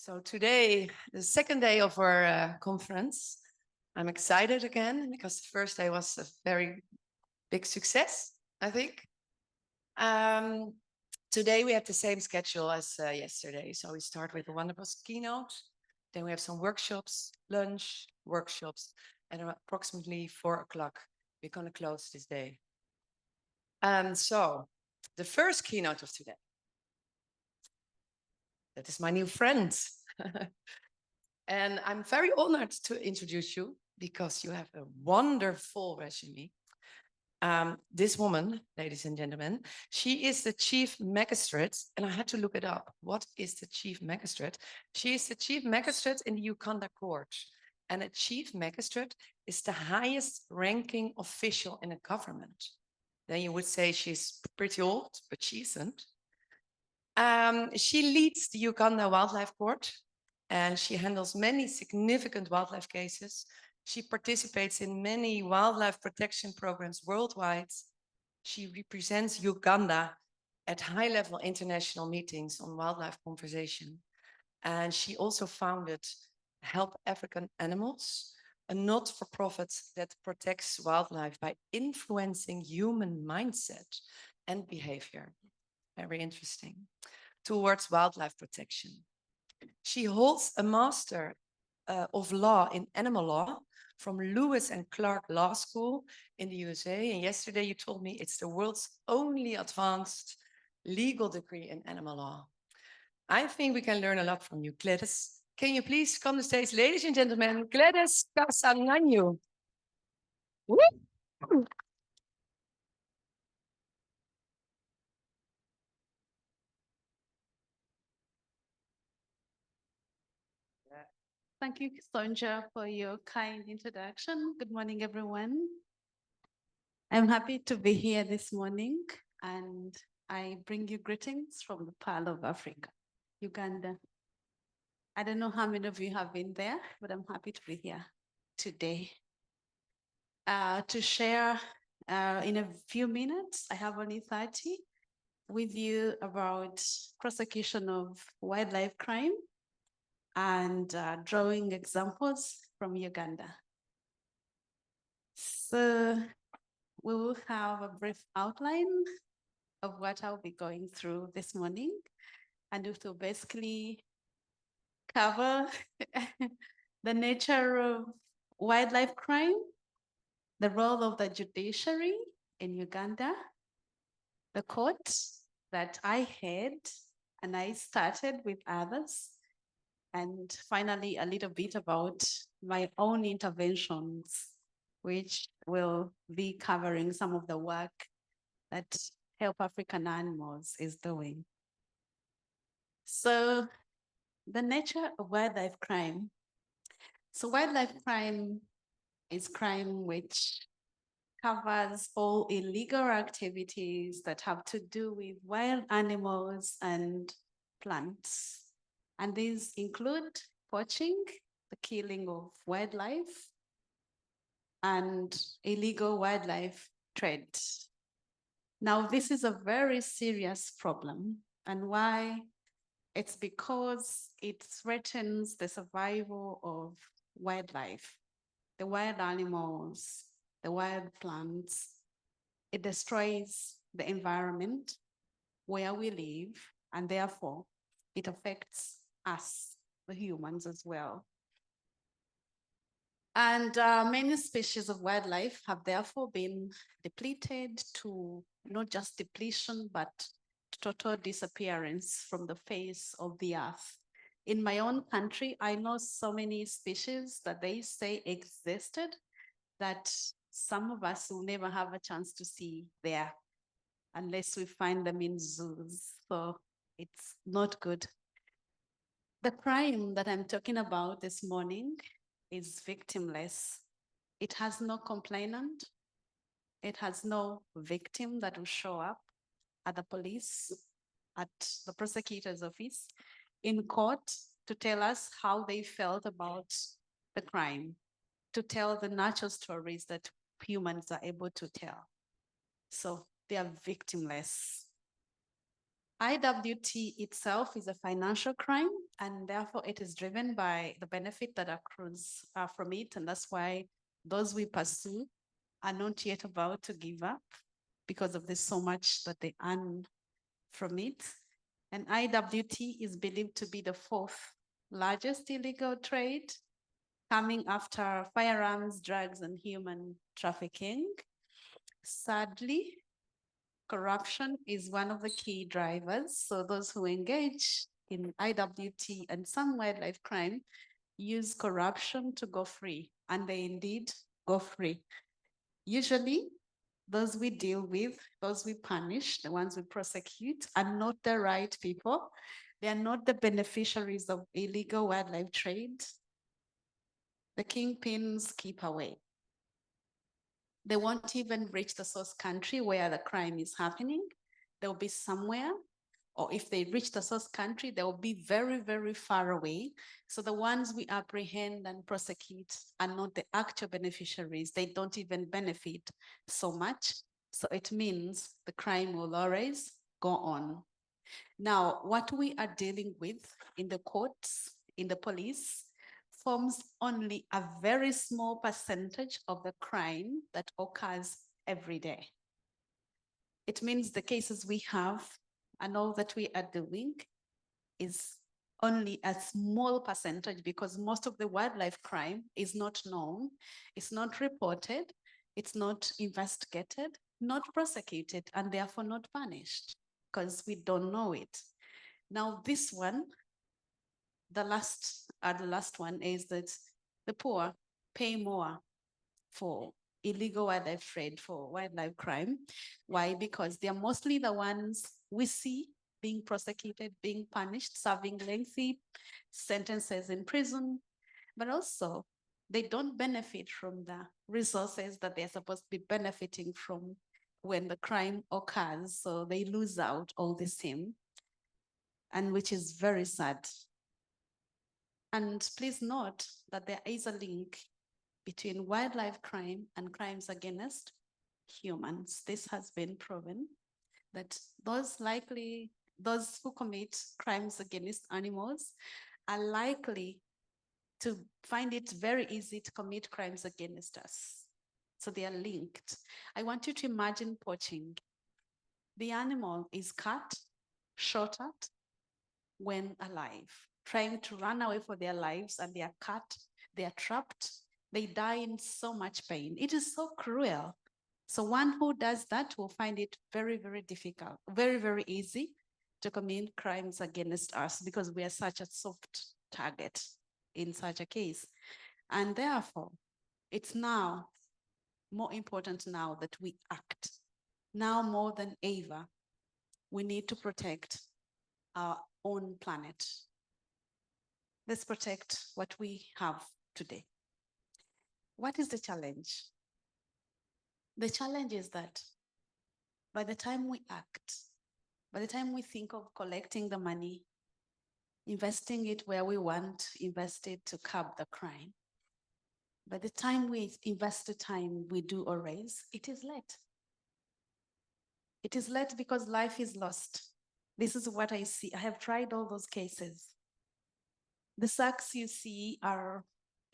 So today, the second day of our conference, I'm excited again because the first day was a very big success, I think. Today we have the same schedule as yesterday. So we start with a wonderful keynote. Then we have some workshops, lunch, workshops, and approximately 4 o'clock, we're going to close this day. So the first keynote of today, that is my new friend. And I'm very honored to introduce you because you have a wonderful resume. This woman, ladies and gentlemen, she is the chief magistrate, and I had to look it up. What is the chief magistrate? She is the chief magistrate in the Uganda Court. And a chief magistrate is the highest ranking official in a government. Then you would say she's pretty old, but she isn't. She leads the Uganda Wildlife Court, and she handles many significant wildlife cases. She participates in many wildlife protection programs worldwide. She represents Uganda at high-level international meetings on wildlife conservation. And she also founded Help African Animals, a not-for-profit that protects wildlife by influencing human mindset and behavior. Very interesting. Towards wildlife protection. She holds a Master of Law in Animal Law from Lewis and Clark Law School in the USA. And yesterday you told me it's the world's only advanced legal degree in animal law. I think we can learn a lot from you, Gladys. Can you please come to the stage, ladies and gentlemen, Gladys Kamasanyu. Thank you, Sonja, for your kind introduction. Good morning, everyone. I'm happy to be here this morning, and I bring you greetings from the Pearl of Africa, Uganda. I don't know how many of you have been there, but I'm happy to be here today to share in a few minutes. I have only 30 with you about prosecution of wildlife crime and drawing examples from Uganda. So we will have a brief outline of what I'll be going through this morning, and it will basically cover the nature of wildlife crime, the role of the judiciary in Uganda, the court that I had and I started with others, and finally a little bit about my own interventions, which will be covering some of the work that Help African Animals is doing. So the nature of wildlife crime. So wildlife crime is crime which covers all illegal activities that have to do with wild animals and plants. And these include poaching, the killing of wildlife, and illegal wildlife trade. Now, this is a very serious problem. And why? It's because it threatens the survival of wildlife, the wild animals, the wild plants. It destroys the environment where we live, and therefore it affects us, the humans, as well. And many species of wildlife have therefore been depleted to not just depletion, but total disappearance from the face of the earth. In my own country, I know so many species that they say existed that some of us will never have a chance to see there unless we find them in zoos. So it's not good. The crime that I'm talking about this morning is victimless. It has no complainant. It has no victim that will show up at the police, at the prosecutor's office, in court to tell us how they felt about the crime, to tell the natural stories that humans are able to tell. So they are victimless. IWT itself is a financial crime, and therefore it is driven by the benefit that accrues from it. And that's why those we pursue are not yet about to give up because of this so much that they earn from it. And IWT is believed to be the fourth largest illegal trade, coming after firearms, drugs, and human trafficking. Sadly, corruption is one of the key drivers. So those who engage in IWT and some wildlife crime use corruption to go free, and they indeed go free. Usually, those we deal with, those we punish, the ones we prosecute, are not the right people. They are not the beneficiaries of illegal wildlife trade. The kingpins keep away. They won't even reach the source country where the crime is happening. They'll be somewhere, or if they reach the source country, they'll be very, very far away. So the ones we apprehend and prosecute are not the actual beneficiaries. They don't even benefit so much. So it means the crime will always go on. Now, what we are dealing with in the courts, in the police, forms only a very small percentage of the crime that occurs every day. It means the cases we have and all that we are doing is only a small percentage, because most of the wildlife crime is not known, it's not reported, it's not investigated, not prosecuted, and therefore not punished, because we don't know it. Now this one, the last one is that the poor pay more for illegal wildlife trade, for wildlife crime. Why? Because they're mostly the ones we see being prosecuted, being punished, serving lengthy sentences in prison, but also they don't benefit from the resources that they're supposed to be benefiting from when the crime occurs. So they lose out all the same, and which is very sad. And please note that there is a link between wildlife crime and crimes against humans. This has been proven that those who commit crimes against animals are likely to find it very easy to commit crimes against us. So they are linked. I want you to imagine poaching. The animal is cut, shot at when alive, trying to run away for their lives, and they are cut, they are trapped, they die in so much pain. It is so cruel. So one who does that will find it very, very difficult, very, very easy to commit crimes against us, because we are such a soft target in such a case. And therefore, it's now more important now that we act. Now more than ever, we need to protect our own planet. Let's protect what we have today. What is the challenge? The challenge is that by the time we act, by the time we think of collecting the money, investing it where we want, invest it to curb the crime, by the time we invest the time we do or raise, it is late. It is late because life is lost. This is what I see. I have tried all those cases. The sacks you see are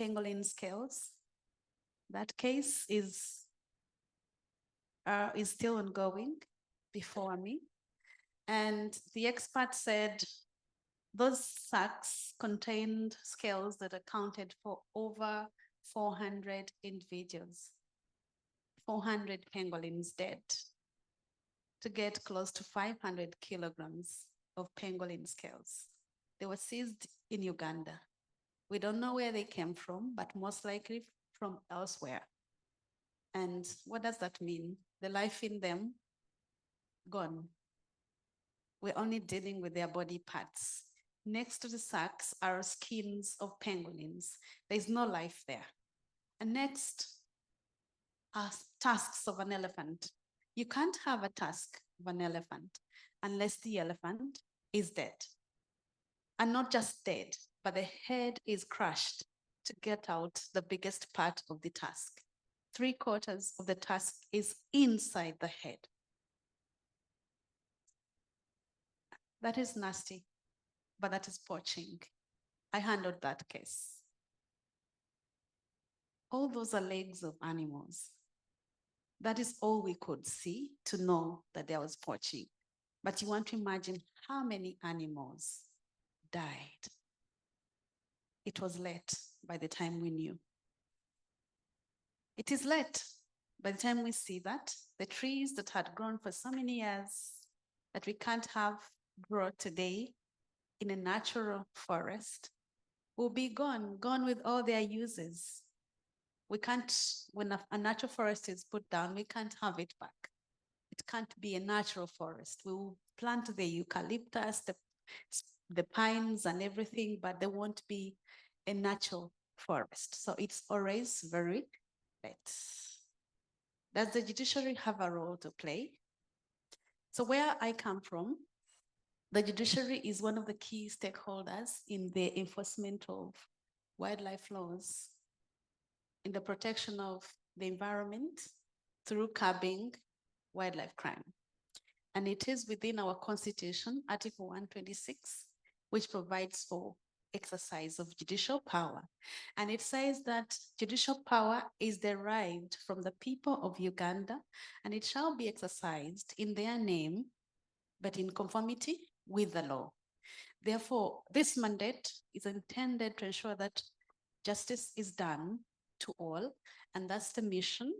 pangolin scales. That case is still ongoing before me. And the expert said those sacks contained scales that accounted for over 400 individuals, 400 pangolins dead, to get close to 500 kilograms of pangolin scales. They were seized in Uganda. We don't know where they came from, but most likely from elsewhere. And what does that mean? The life in them, gone. We're only dealing with their body parts. Next to the sacks are skins of pangolins. There's no life there. And next are tusks of an elephant. You can't have a tusk of an elephant unless the elephant is dead. And not just dead, but the head is crushed to get out the biggest part of the tusk. 3/4 of the tusk is inside the head. That is nasty, but that is poaching. I handled that case. All those are legs of animals. That is all we could see to know that there was poaching. But you want to imagine how many animals died. It was late by the time we knew. It is late by the time we see that the trees that had grown for so many years that we can't have grow today in a natural forest will be gone with all their uses. We can't, when a natural forest is put down, we can't have it back. It can't be a natural forest. We will plant the eucalyptus, the pines and everything, but there won't be a natural forest. So it's always very late. Does the judiciary have a role to play? So where I come from, the judiciary is one of the key stakeholders in the enforcement of wildlife laws, in the protection of the environment through curbing wildlife crime. And it is within our constitution, Article 126, which provides for exercise of judicial power. And it says that judicial power is derived from the people of Uganda, and it shall be exercised in their name, but in conformity with the law. Therefore, this mandate is intended to ensure that justice is done to all, and that's the mission,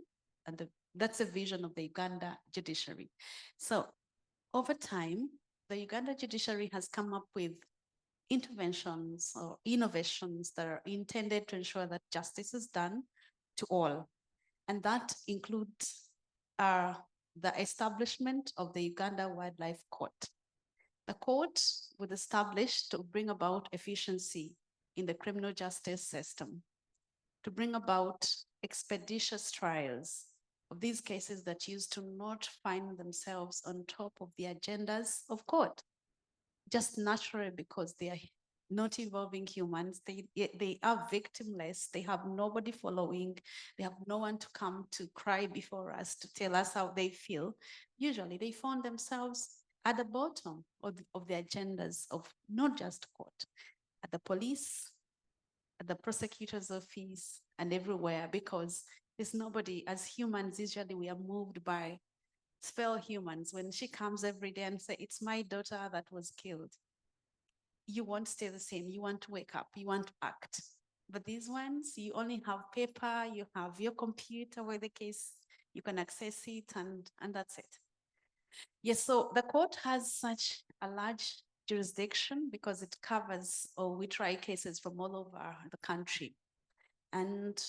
and that's the vision of the Uganda judiciary. So over time, the Uganda judiciary has come up with interventions or innovations that are intended to ensure that justice is done to all. And that includes the establishment of the Uganda Wildlife Court. The court was established to bring about efficiency in the criminal justice system, to bring about expeditious trials of these cases that used to not find themselves on top of the agendas of court, just naturally because they are not involving humans. They are victimless. They have nobody following. They have no one to come to cry before us, to tell us how they feel. Usually they found themselves at the bottom of the agendas of not just court, at the police, at the prosecutor's office, and everywhere, because there's nobody. As humans, usually we are moved by fellow humans. When she comes every day and say, it's my daughter that was killed, you won't stay the same. You want to wake up, you want to act. But these ones, you only have paper, you have your computer where the case, you can access it, and that's it. Yes, so the court has such a large jurisdiction because it covers, or we try cases from all over the country. And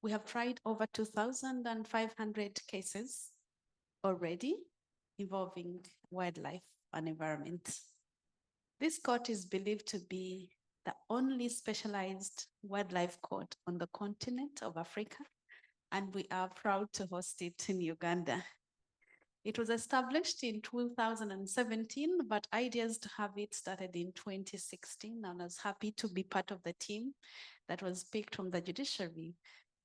we have tried over 2,500 cases already involving wildlife and environment. This court is believed to be the only specialized wildlife court on the continent of Africa, and we are proud to host it in Uganda. It was established in 2017, but ideas to have it started in 2016, and I was happy to be part of the team that was picked from the judiciary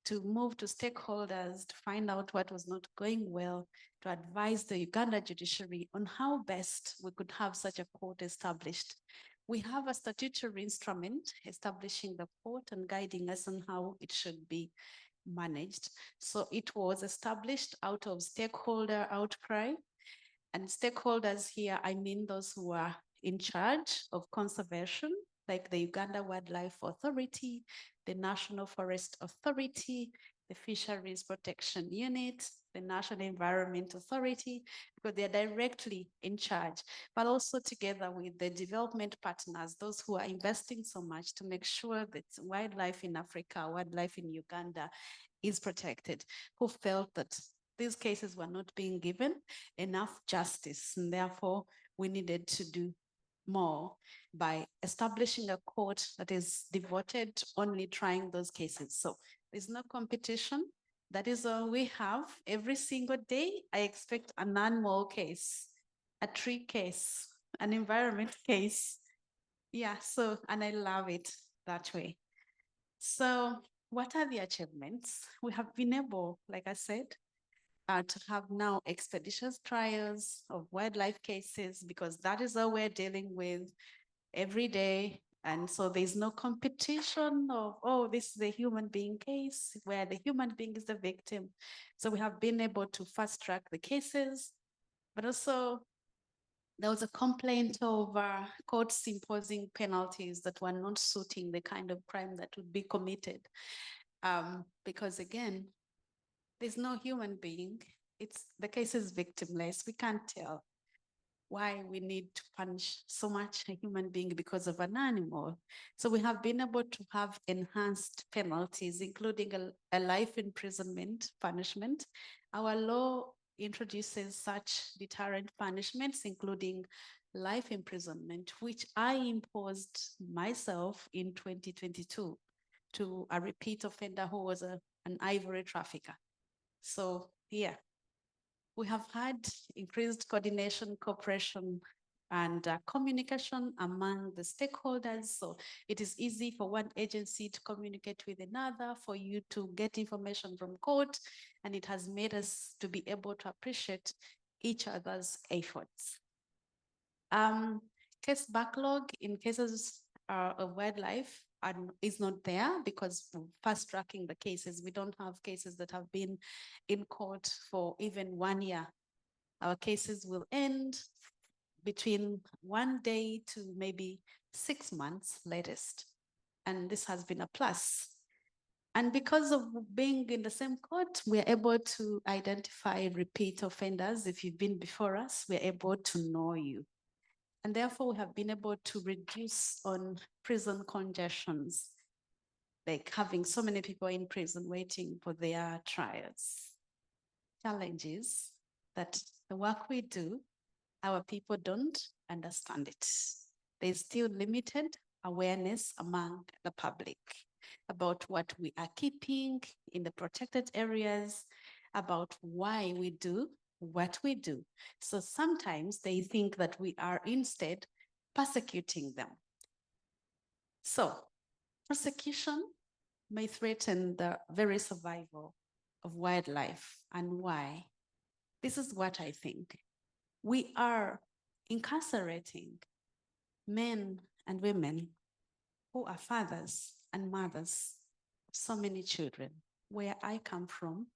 to move to stakeholders to find out what was not going well, to advise the Uganda judiciary on how best we could have such a court established. We have a statutory instrument establishing the court and guiding us on how it should be managed. So it was established out of stakeholder outcry. And stakeholders here, I mean those who are in charge of conservation, like the Uganda Wildlife Authority, the National Forest Authority, the Fisheries Protection Unit, the National Environment Authority, because they are directly in charge, but also together with the development partners, those who are investing so much to make sure that wildlife in Africa, wildlife in Uganda is protected, who felt that these cases were not being given enough justice, and therefore we needed to do more by establishing a court that is devoted to only trying those cases. So there's no competition. That is all we have. Every single day, I expect an animal case, a tree case, an environment case. Yeah, so, and I love it that way. So what are the achievements? We have been able, like I said, to have now expeditious trials of wildlife cases, because that is all we're dealing with every day. And so there's no competition of, oh, this is a human being case where the human being is the victim. So we have been able to fast track the cases, but also there was a complaint of courts imposing penalties that were not suiting the kind of crime that would be committed. Because again, there's no human being. The case is victimless. We can't tell why we need to punish so much a human being because of an animal. So we have been able to have enhanced penalties, including a life imprisonment punishment. Our law introduces such deterrent punishments, including life imprisonment, which I imposed myself in 2022 to a repeat offender who was an ivory trafficker. So yeah, we have had increased coordination, cooperation, and communication among the stakeholders. So it is easy for one agency to communicate with another, for you to get information from court, and it has made us to be able to appreciate each other's efforts. Case backlog in cases of wildlife is not there because fast tracking the cases. We don't have cases that have been in court for even 1 year. Our cases will end between 1 day to maybe 6 months latest. And this has been a plus. And because of being in the same court, we're able to identify repeat offenders. If you've been before us, we're able to know you. And therefore, we have been able to reduce on prison congestions, like having so many people in prison waiting for their trials. Challenges that the work we do, our people don't understand it. There's still limited awareness among the public about what we are keeping in the protected areas, about why we do what we do. So sometimes they think that we are instead persecuting them. So prosecution may threaten the very survival of wildlife. And why? This is what I think. We are incarcerating men and women who are fathers and mothers of so many children. Where I come from,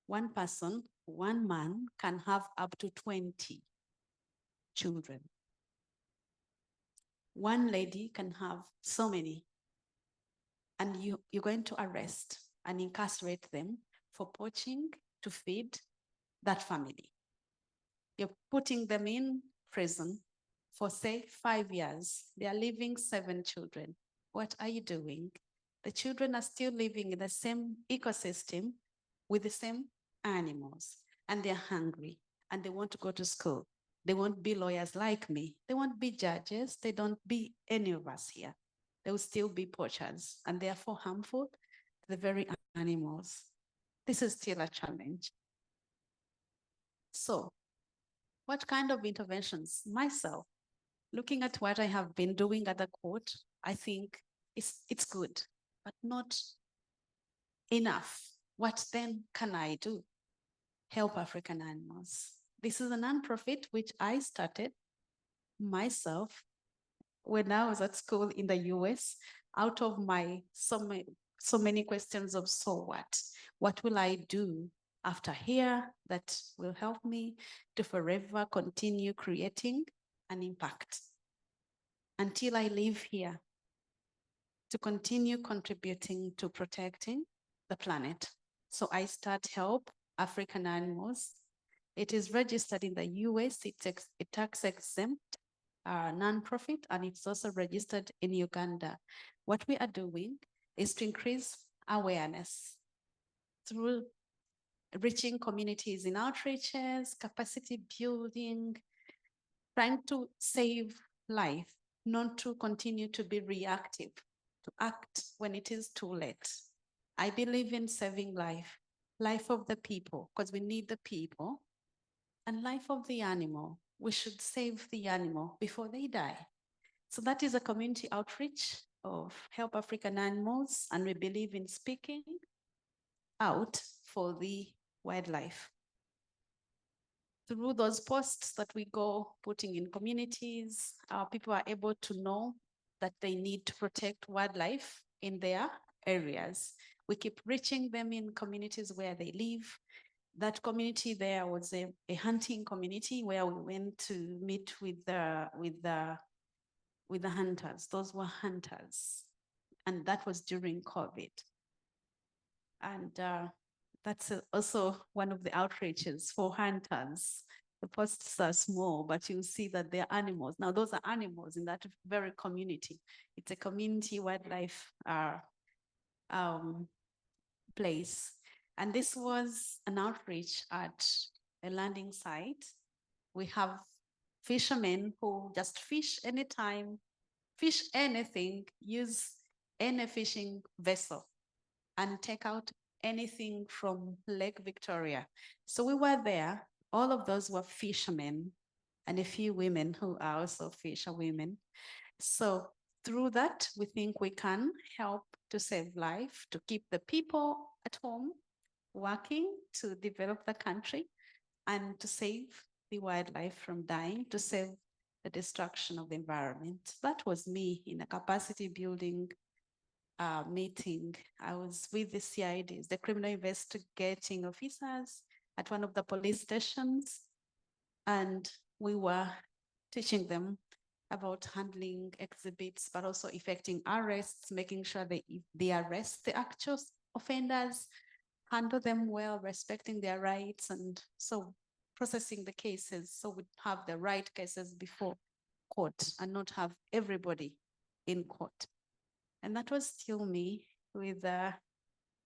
one person, one man can have up to 20 children. One lady can have so many. And you're going to arrest and incarcerate them for poaching to feed that family. You're putting them in prison for, say, 5 years. They are leaving 7 children. What are you doing? The children are still living in the same ecosystem with the same animals, and they're hungry, and they want to go to school. They won't be lawyers like me. They won't be judges. They don't be any of us here. They will still be poachers, and therefore harmful to the very animals. This is still a challenge. So, what kind of interventions? Myself, looking at what I have been doing at the court, I think it's good, but not enough. What then can I do? Help African animals. This is a nonprofit which I started myself when I was at school in the US, out of my so many questions of so what? What will I do after here that will help me to forever continue creating an impact until I live here, to continue contributing to protecting the planet. So I start Help African Animals. It is registered in the US, it's a tax-exempt nonprofit, and it's also registered in Uganda. What we are doing is to increase awareness through reaching communities in outreaches, capacity building, trying to save life, not to continue to be reactive, to act when it is too late. I believe in saving life of the people, because we need the people, and life of the animal. We should save the animal before they die. So that is a community outreach of Help African Animals, and we believe in speaking out for the wildlife. through those posts that we go putting in communities, people are able to know that they need to protect wildlife in their areas. We keep reaching them in communities where they live. That community there was a hunting community where we went to meet with the hunters. Those were hunters, and that was during COVID. And that's also one of the outreaches for hunters. The posts are small, but you see that they're animals. Now, those are animals in that very community. It's a community wildlife place. And this was an outreach at a landing site. We have fishermen who just fish anytime, fish anything, use any fishing vessel, and take out anything from Lake Victoria. So we were there. All of those were fishermen and a few women who are also fisherwomen. So through that, we think we can help to save life, to keep the people at home working to develop the country, and to save the wildlife from dying, to save the destruction of the environment. That was me in a capacity building meeting. I was with the CIDs, the criminal investigating officers at one of the police stations, and we were teaching them about handling exhibits, but also effecting arrests, making sure they arrest the actual offenders, handle them well, respecting their rights, and so processing the cases so we have the right cases before court and not have everybody in court. And that was still me with the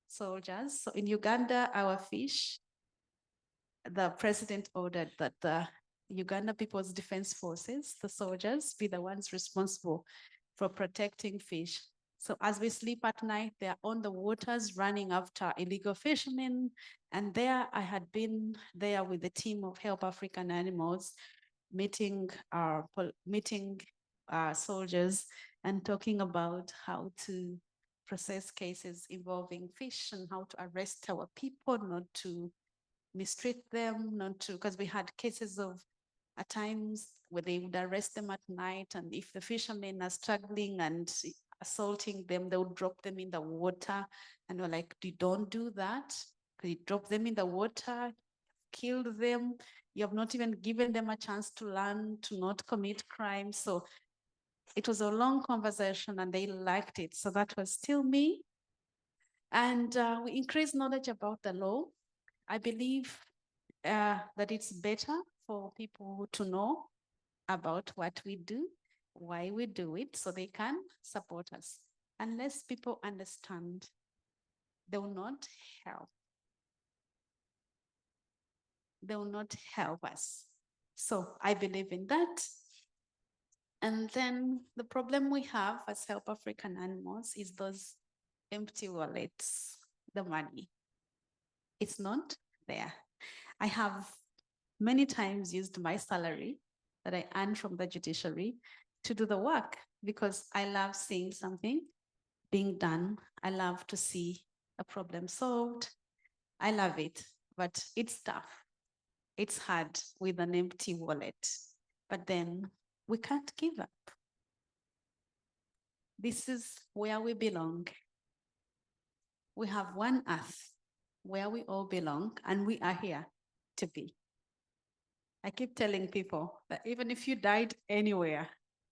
soldiers. So in Uganda, our fish, the president ordered that the Uganda People's Defense Forces, the soldiers, be the ones responsible for protecting fish. So as we sleep at night, they're on the waters running after illegal fishermen. And there I had been there with the team of Help African Animals, meeting soldiers and talking about how to process cases involving fish and how to arrest our people, not to mistreat them, not to, because we had cases of at times where they would arrest them at night, and if the fishermen are struggling and assaulting them, they would drop them in the water, and we're like, you don't do that. You drop them in the water, killed them. You have not even given them a chance to learn to not commit crime. So it was a long conversation and they liked it. So that was still me. And we increased knowledge about the law. I believe that it's better for people to know about what we do, why we do it, so they can support us. Unless people understand, they will not help. They will not help us. So I believe in that. And then the problem we have as Help African Animals is those empty wallets, the money. It's not there. I have many times used my salary that I earn from the judiciary to do the work because I love seeing something being done. I love to see a problem solved. I love it, but it's tough. It's hard with an empty wallet, but then we can't give up. This is where we belong. We have one earth where we all belong, and we are here to be. I keep telling people that even if you died anywhere,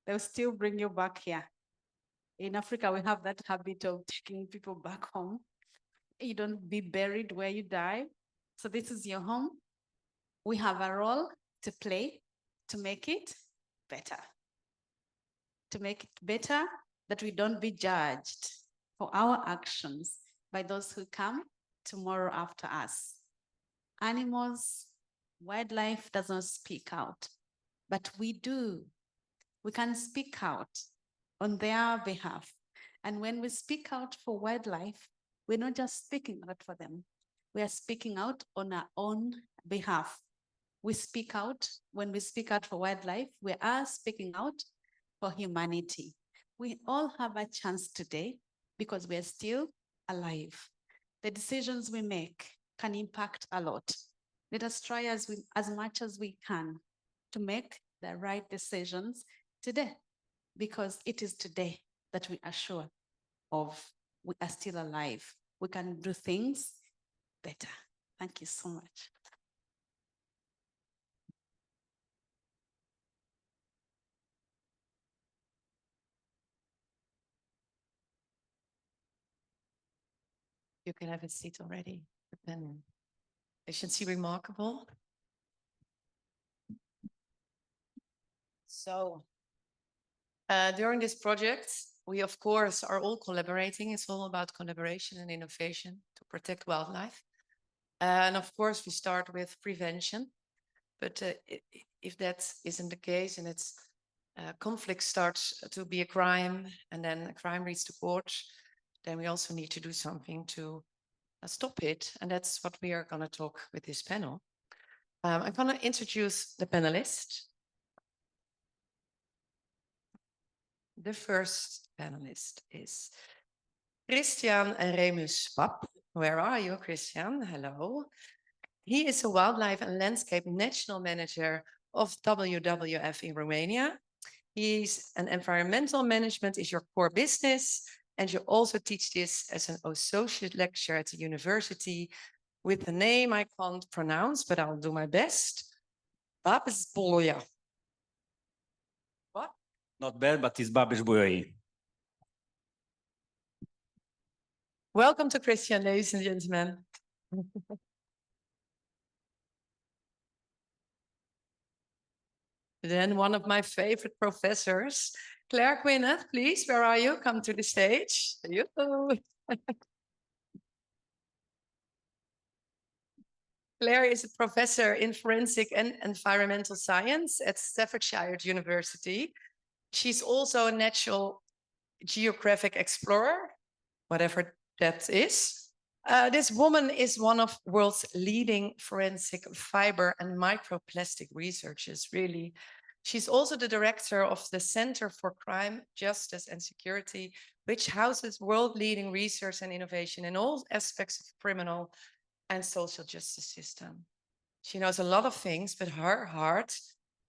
they'll still bring you back here. In Africa, we have that habit of taking people back home. You don't be buried where you die. So this is your home. We have a role to play to make it better. To make it better, that we don't be judged for our actions by those who come tomorrow after us. Animals, wildlife does not speak out, but we do. We can speak out on their behalf. And when we speak out for wildlife, we're not just speaking out for them. We are speaking out on our own behalf. We speak out, when we speak out for wildlife, we are speaking out for humanity. We all have a chance today because we are still alive. The decisions we make can impact a lot. Let us try as much as we can to make the right decisions today, because it is today that we are sure of we are still alive. We can do things better. Thank you so much. You can have a seat already. Then efficiency remarkable. So during this project, we of course are all collaborating. It's all about collaboration and innovation to protect wildlife. And of course, we start with prevention. But if that isn't the case and it's conflict starts to be a crime and then a crime reaches the court, then we also need to do something to stop it. And that's what we are going to talk with this panel. I'm going to introduce the panelists. The first panelist is Cristian Remus-Papp. Where are you, Cristian? Hello. He is a wildlife and landscape national manager of WWF in Romania. He's an environmental management is your core business. And you also teach this as an associate lecturer at the university with a name I can't pronounce, but I'll do my best. Babesboja. What? Not bad, but it's Babesboja. Welcome to Cristian, ladies and gentlemen. Then one of my favorite professors, Claire Gwinnett, please, where are you? Come to the stage. You. Claire is a professor in forensic and environmental science at Staffordshire University. She's also a natural geographic explorer, whatever that is. This woman is one of the world's leading forensic fiber and microplastic researchers, really. She's also the director of the Center for Crime, Justice and Security, which houses world-leading research and innovation in all aspects of criminal and social justice system. She knows a lot of things, but her heart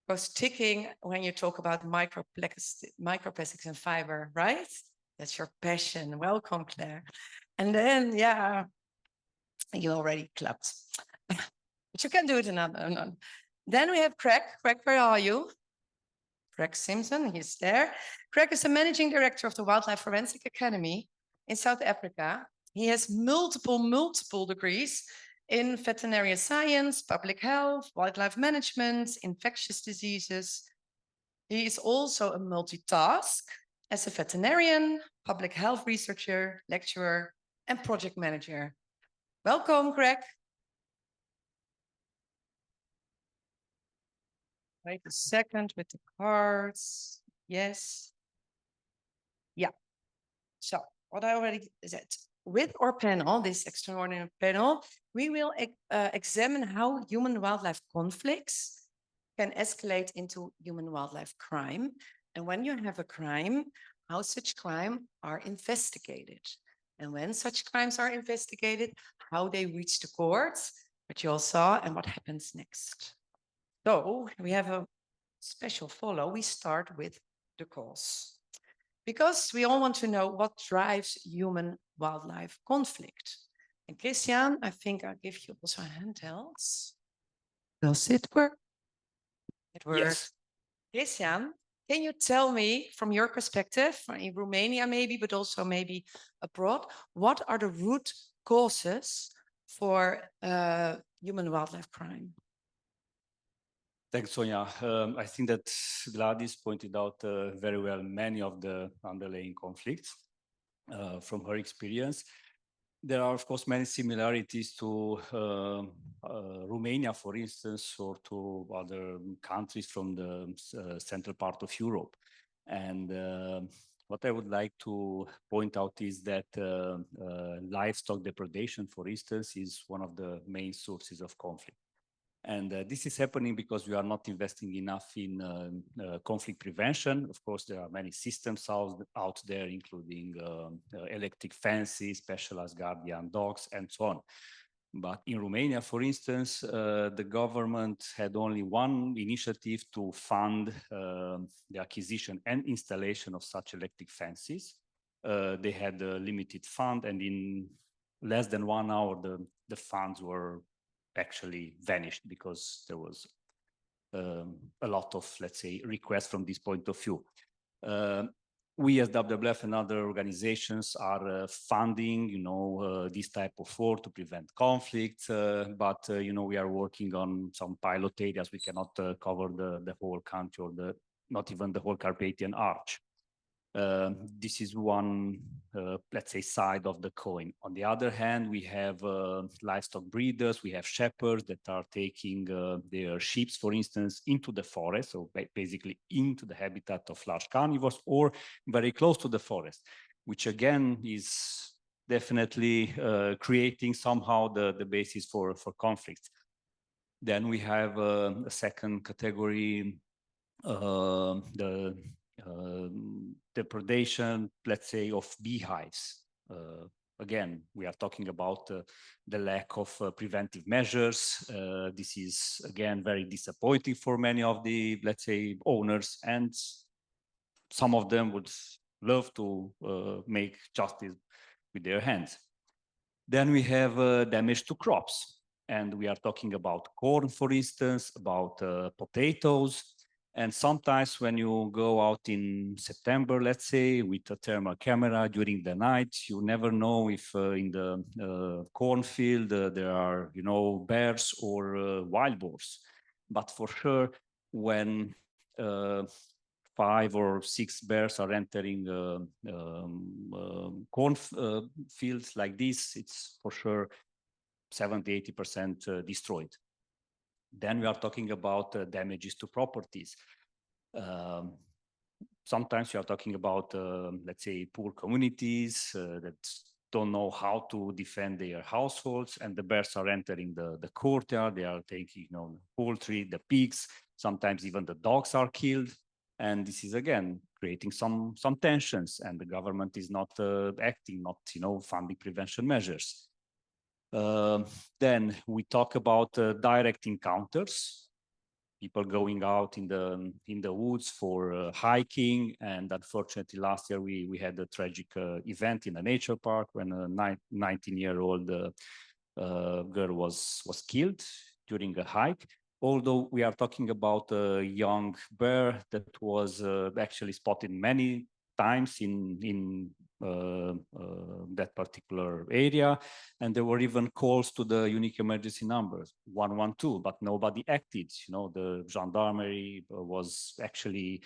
goes ticking when you talk about microplastics and fiber, right? That's your passion. Welcome, Claire. And then, yeah, you already clapped. But you can do it another. Then we have Craig. Craig, where are you? Craig Simpson, he's there. Craig is the managing director of the Wildlife Forensic Academy in South Africa. He has multiple degrees in veterinary science, public health, wildlife management, infectious diseases. He is also a multitask as a veterinarian, public health researcher, lecturer, and project manager. Welcome, Greg. Wait a second with the cards. Yes. Yeah. So what I already said, with our panel, this extraordinary panel, we will examine how human-wildlife conflicts can escalate into human-wildlife crime. And when you have a crime, how such crimes are investigated. And when such crimes are investigated, how they reach the courts, what you all saw, and what happens next. So we have a special follow. We start with the cause. Because we all want to know what drives human-wildlife conflict. And Cristian, I think I'll give you also handhelds. Does it work? It works. Yes. Cristian, can you tell me from your perspective, in Romania maybe, but also maybe abroad, what are the root causes for human-wildlife crime? Thanks, Sonia. I think that Gladys pointed out very well many of the underlying conflicts from her experience. There are, of course, many similarities to Romania, for instance, or to other countries from the central part of Europe. And what I would like to point out is that livestock depredation, for instance, is one of the main sources of conflict. And this is happening because we are not investing enough in conflict prevention. Of course, there are many systems out there, including electric fences, specialized guardian dogs, and so on. But in Romania, for instance, the government had only one initiative to fund the acquisition and installation of such electric fences. They had a limited fund, and in less than 1 hour, the funds were actually vanished because there was a lot of, let's say, requests from this point of view. We as WWF and other organizations are funding, this type of work to prevent conflict, but we are working on some pilot areas. We cannot cover the whole country or not even the whole Carpathian Arch. This is one, let's say, side of the coin. On the other hand, we have livestock breeders, we have shepherds that are taking their sheep, for instance, into the forest, so basically into the habitat of large carnivores or very close to the forest, which again is definitely creating somehow the basis for conflicts. Then we have a second category, the depredation, let's say, of beehives. Again, we are talking about the lack of preventive measures. This is, again, very disappointing for many of the, let's say, owners, and some of them would love to make justice with their hands. Then we have damage to crops. And we are talking about corn, for instance, about potatoes. And sometimes when you go out in September, let's say, with a thermal camera during the night, you never know if in the cornfield there are, bears or wild boars. But for sure, when 5 or 6 bears are entering corn fields like this, it's for sure 70–80% destroyed. Then we are talking about damages to properties. Sometimes we are talking about, let's say, poor communities that don't know how to defend their households, and the bears are entering the courtyard. They are taking, the poultry, the pigs. Sometimes even the dogs are killed, and this is again creating some tensions. And the government is not acting, not funding prevention measures. Then we talk about direct encounters, people going out in the woods for hiking. And unfortunately, last year we had a tragic event in a nature park when a 19-year-old girl was killed during a hike. Although we are talking about a young bear that was actually spotted many times in that particular area, and there were even calls to the unique emergency numbers 112, but nobody acted. The gendarmerie was actually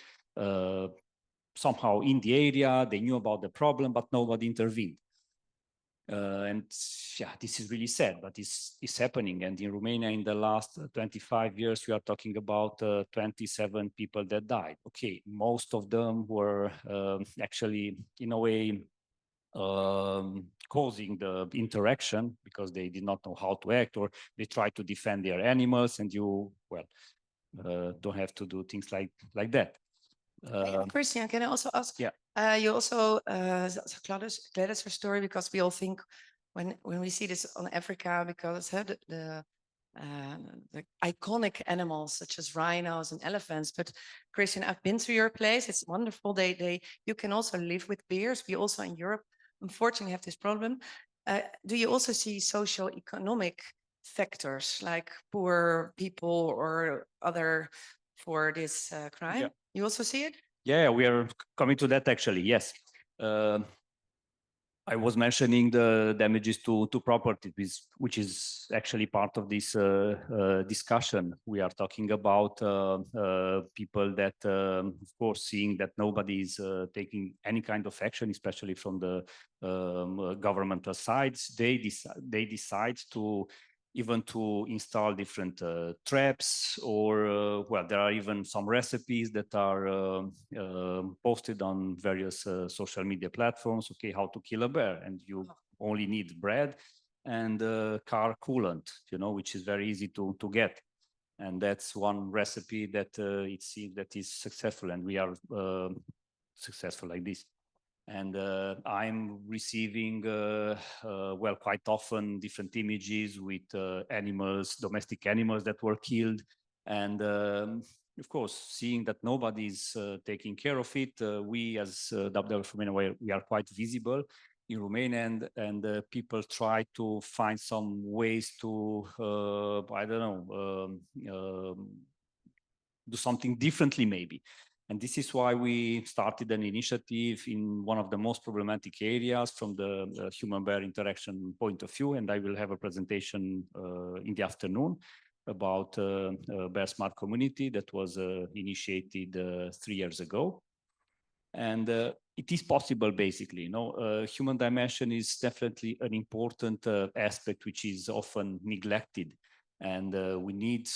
somehow in the area. They knew about the problem, but nobody intervened. And yeah, this is really sad, but it's happening. And in Romania, in the last 25 years, we are talking about 27 people that died. Okay, most of them were actually, in a way, causing the interaction because they did not know how to act, or they tried to defend their animals, and you, don't have to do things like that. Cristian, can I also ask? Yeah. You also, Gladys, her story, because we all think when we see this on Africa, because the iconic animals such as rhinos and elephants. But Cristian, I've been to your place. It's wonderful. You can also live with bears. We also in Europe, unfortunately, have this problem. Do you also see socio-economic factors like poor people or other for this crime? Yeah. You also see it? Yeah, we are coming to that actually, yes. I was mentioning the damages to property, which is actually part of this discussion. We are talking about people that, of course, seeing that nobody is taking any kind of action, especially from the governmental sides, they decide to even to install different traps, or there are even some recipes that are posted on various social media platforms. Okay, how to kill a bear, and you only need bread and car coolant, which is very easy to get. And that's one recipe that it seems that is successful, and we are successful like this. And I'm receiving, well, quite often different images with animals, domestic animals that were killed. And of course, seeing that nobody's taking care of it, we as WWF Romania, we are quite visible in Romania, and people try to find some ways to, I don't know, do something differently maybe. And this is why we started an initiative in one of the most problematic areas from the human-bear interaction point of view. And I will have a presentation in the afternoon about Bear Smart Community that was initiated 3 years ago. And it is possible, basically. Human dimension is definitely an important aspect which is often neglected. And we need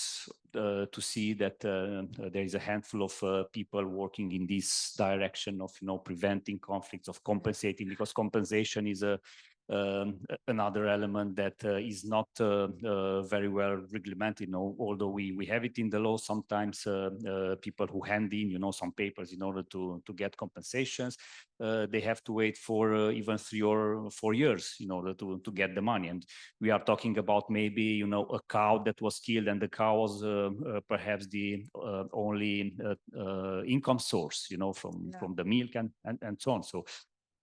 to see that there is a handful of people working in this direction of, preventing conflicts, of compensating, because compensation is another element that is not very well regulated. Although we have it in the law, sometimes people who hand in, some papers in order to get compensations, they have to wait for even 3 or 4 years in order to get the money. And we are talking about maybe, a cow that was killed, and the cow was perhaps the only income source, from the milk and so on. So,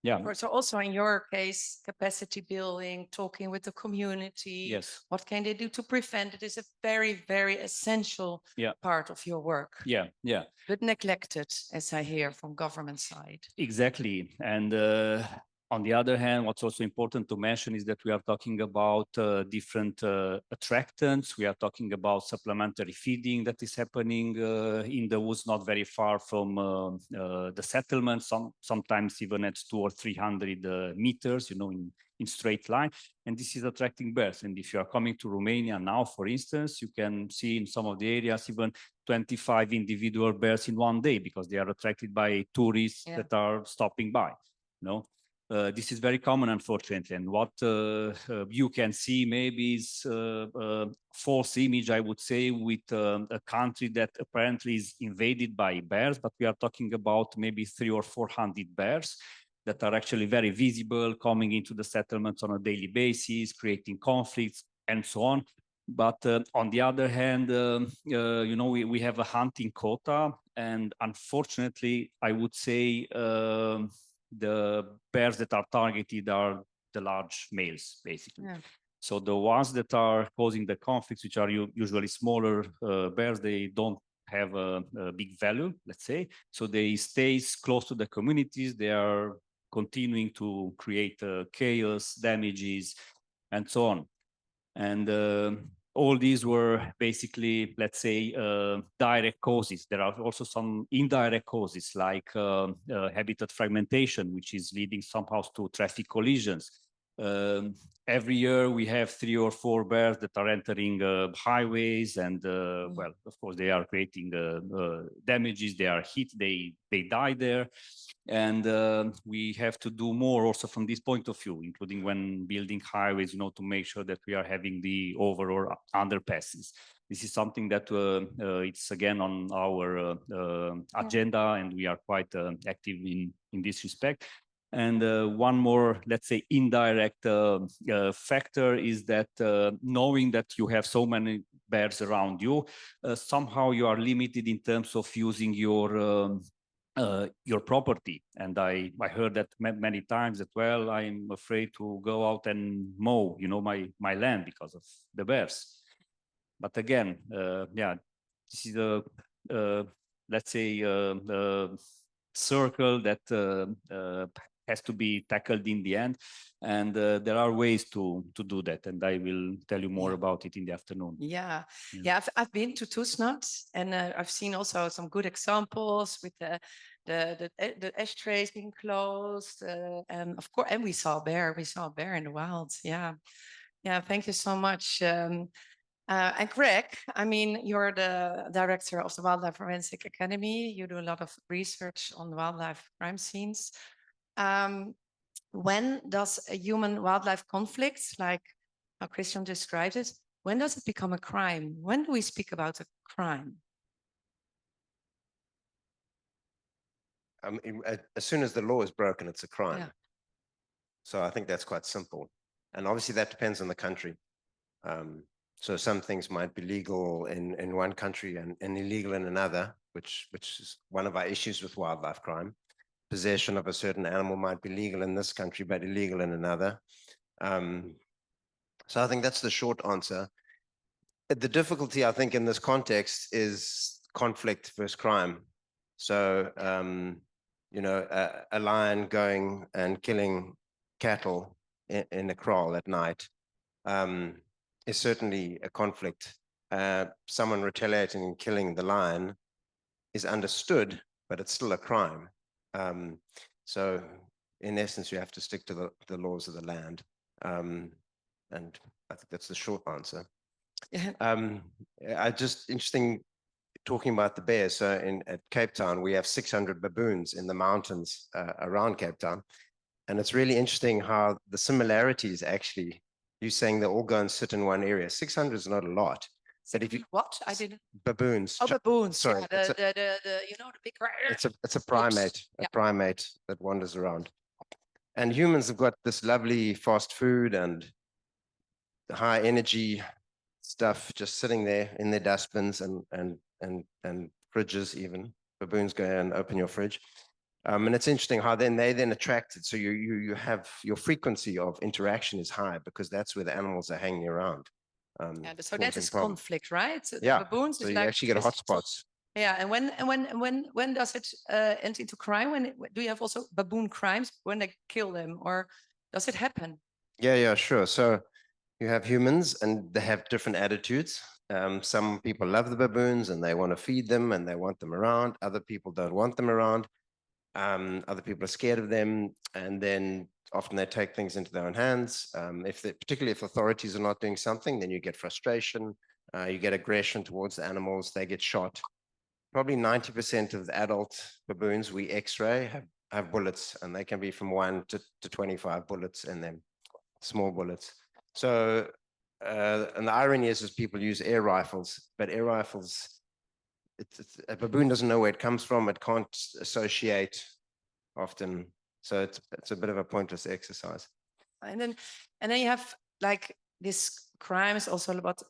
yeah. So also in your case, capacity building, talking with the community. Yes. What can they do to prevent it is a very, very essential part of your work. Yeah. But neglected, as I hear from government side. Exactly. And on the other hand, what's also important to mention is that we are talking about different attractants. We are talking about supplementary feeding that is happening in the woods, not very far from the settlement, sometimes even at 200 or 300 meters, in straight line. And this is attracting bears. And if you are coming to Romania now, for instance, you can see in some of the areas even 25 individual bears in one day, because they are attracted by tourists that are stopping by. This is very common, unfortunately. And what you can see maybe is a false image, I would say, with a country that apparently is invaded by bears, but we are talking about maybe 300 or 400 bears that are actually very visible, coming into the settlements on a daily basis, creating conflicts and so on. But on the other hand, we have a hunting quota, and unfortunately, I would say the bears that are targeted are the large males, basically. Yeah. So the ones that are causing the conflicts, which are usually smaller bears, they don't have a big value, let's say. So they stay close to the communities. They are continuing to create chaos, damages, and so on. And all these were basically, let's say, direct causes. There are also some indirect causes, like habitat fragmentation, which is leading somehow to traffic collisions. Every year we have 3 or 4 bears that are entering highways, and well, of course, they are creating damages. They are hit. They die there. And we have to do more also from this point of view, including when building highways, to make sure that we are having the over or underpasses. This is something that it's again on our agenda, and we are quite active in this respect. And one more, let's say, indirect factor is that knowing that you have so many bears around you, somehow you are limited in terms of using your property. And I heard that many times that, well, I'm afraid to go out and mow, my land because of the bears. But again, this is a, let's say, circle that has to be tackled in the end. And there are ways to do that. And I will tell you more about it in the afternoon. Yeah. I've been to Tusnot, and I've seen also some good examples with the ashtrays being closed. And of course, and we saw a bear in the wild. Yeah. Thank you so much. And Greg, I mean, you're the director of the Wildlife Forensic Academy. You do a lot of research on wildlife crime scenes. When does a human-wildlife conflict, like how Cristian described it, when does it become a crime? When do we speak about a crime? as soon as the law is broken, it's a crime. Yeah. So I think that's quite simple. And obviously that depends on the country. So some things might be legal in one country and illegal in another, which is one of our issues with wildlife crime. Possession of a certain animal might be legal in this country, but illegal in another. So I think that's the short answer. The difficulty, I think, in this context is conflict versus crime. So, you know, a lion going and killing cattle in a kraal at night is certainly a conflict. Someone retaliating and killing the lion is understood, but it's still a crime. So in essence, you have to stick to the laws of the land. And I think that's the short answer. Just interesting talking about the bears. So at Cape Town, we have 600 baboons in the mountains around Cape Town. And it's really interesting how the similarities actually, you're saying they all go and sit in one area. 600 is not a lot. But if you what? I didn't. Baboons. Oh, baboons. Sorry, Yeah, the you know, the big. it's a primate, Yeah. primate that wanders around. And humans have got this lovely fast food and high energy stuff just sitting there in their dustbins and fridges even. Baboons go and open your fridge. And it's interesting how they attracted. So you have your frequency of interaction is high because that's where the animals are hanging around. Yeah, so that is problem. conflict, right? So Yeah, the baboons so is you like actually get this- hotspots. Yeah, and when does it enter into crime? Do you have also baboon crimes when they kill them, or does it happen? Yeah, sure. So you have humans and they have different attitudes. Some people love the baboons and they want to feed them and they want them around. Other people don't want them around. Other people are scared of them, and then often they take things into their own hands. Particularly if authorities are not doing something, then you get frustration, you get aggression towards the animals, they get shot. Probably 90% of the adult baboons we x-ray have bullets, and they can be from 1 to 25 bullets in them, small bullets. So, and the irony is people use air rifles, but air rifles, a baboon doesn't know where it comes from. It can't associate often. So it's a bit of a pointless exercise. And then you have like this crime is also about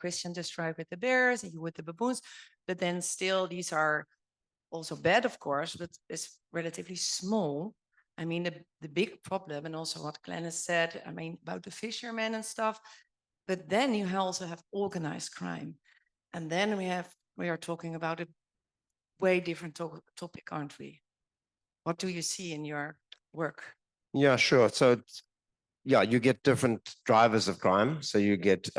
Cristian described with the bears and you with the baboons, but then still these are also bad, of course, but it's relatively small. I mean, the big problem, and also what Gladys said, I mean, about the fishermen and stuff, but then you also have organized crime. And then we are talking about a way different topic, aren't we? What do you see in your work? Yeah, sure. So yeah, you get different drivers of crime. So you get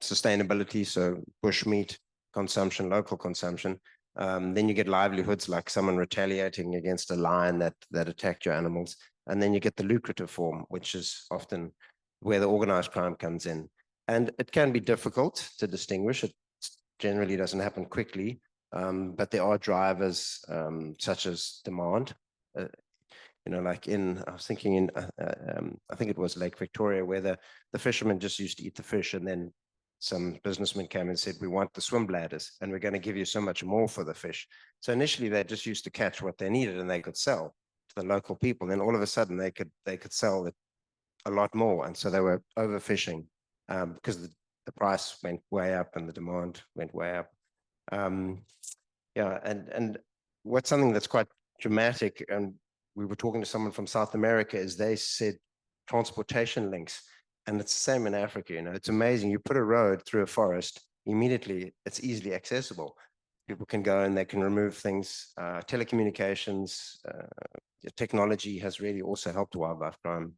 sustainability, so bushmeat consumption, local consumption. Then you get livelihoods, like someone retaliating against a lion that attacked your animals. And then you get the lucrative form, which is often where the organized crime comes in. And it can be difficult to distinguish. It generally doesn't happen quickly, but there are drivers such as demand. You know, like I was thinking in, I think it was Lake Victoria, where the fishermen just used to eat the fish, and then some businessmen came and said, we want the swim bladders, and we're going to give you so much more for the fish. So initially they just used to catch what they needed and they could sell to the local people. Then all of a sudden they could sell it a lot more. And so they were overfishing because the price went way up and the demand went way up. Yeah, and what's something that's quite dramatic, and we were talking to someone from South America, is they said transportation links. And it's the same in Africa, you know, it's amazing. You put a road through a forest, immediately it's easily accessible. People can go and they can remove things. Telecommunications, technology has really also helped wildlife crime,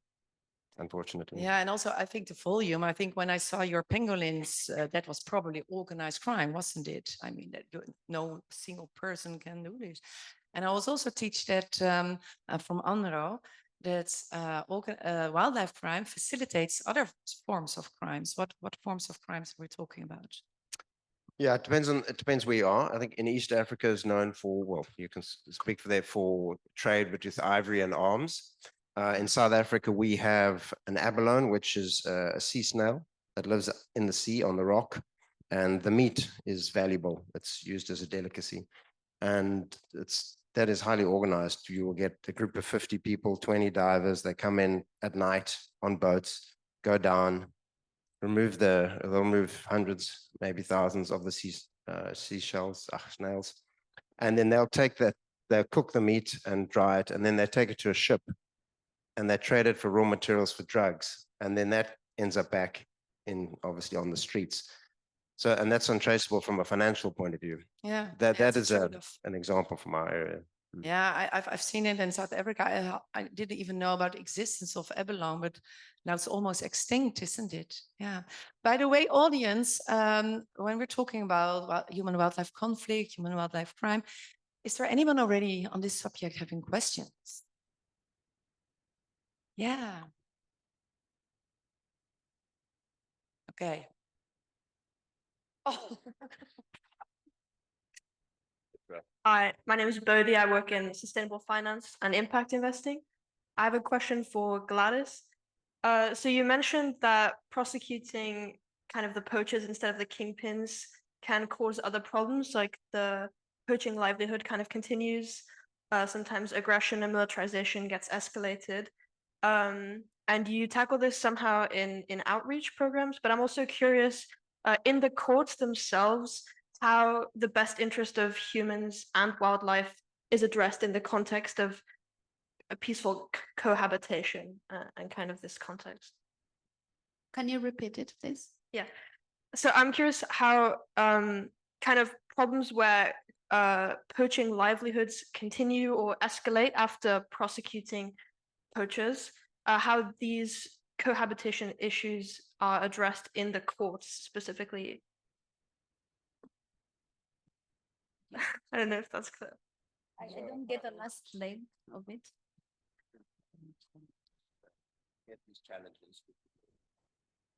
unfortunately. Yeah, and also I think the volume, I think when I saw your pangolins, that was probably organized crime, wasn't it? I mean, that no single person can do this. And I was also teach that from Andro, that wildlife crime facilitates other forms of crimes. What forms of crimes we're talking about? Yeah, it depends where you are. I think in East Africa is known for, well, you can speak for there for trade with ivory and arms. In South Africa, we have an abalone, which is a sea snail that lives in the sea on the rock, and the meat is valuable. It's used as a delicacy. And that is highly organized. You will get a group of 50 people, 20 divers. They come in at night on boats, go down, they'll remove hundreds, maybe thousands of the seashells, snails. And then they'll cook the meat and dry it, and then they take it to a ship and they trade it for raw materials for drugs. And then that ends up back obviously on the streets. So, and that's untraceable from a financial point of view. Yeah. That is an example from our area. Yeah, I've seen it in South Africa. I didn't even know about the existence of abalone, but now it's almost extinct, isn't it? Yeah. By the way, audience, when we're talking about human-wildlife conflict, human-wildlife crime, is there anyone already on this subject having questions? Yeah. Okay. Oh. Hi, my name is Bodhi. I work in sustainable finance and impact investing. I have a question for Gladys. So you mentioned that prosecuting kind of the poachers instead of the kingpins can cause other problems, like the poaching livelihood kind of continues. Sometimes aggression and militarization gets escalated. And you tackle this somehow in outreach programs, but I'm also curious, in the courts themselves, how the best interest of humans and wildlife is addressed in the context of a peaceful cohabitation and kind of this context. Can you repeat it, please? Yeah. So I'm curious how kind of problems where poaching livelihoods continue or escalate after prosecuting poachers, how these cohabitation issues are addressed in the courts specifically. I don't know if that's clear. I don't get the last leg of it. Get these challenges.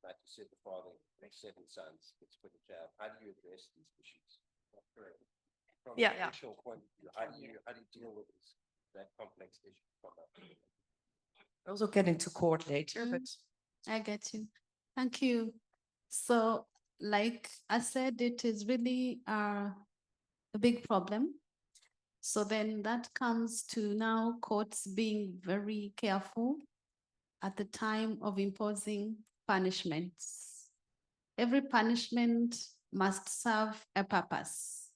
Like you said, the father makes 7 sons, gets put in jail. How do you address these issues? From Yeah. a judicial point of view, how do you deal with that complex issue? We'll also get into court later, but I get you. Thank you. So, like I said, it is really a big problem. So then that comes to now courts being very careful at the time of imposing punishments. Every punishment must serve a purpose.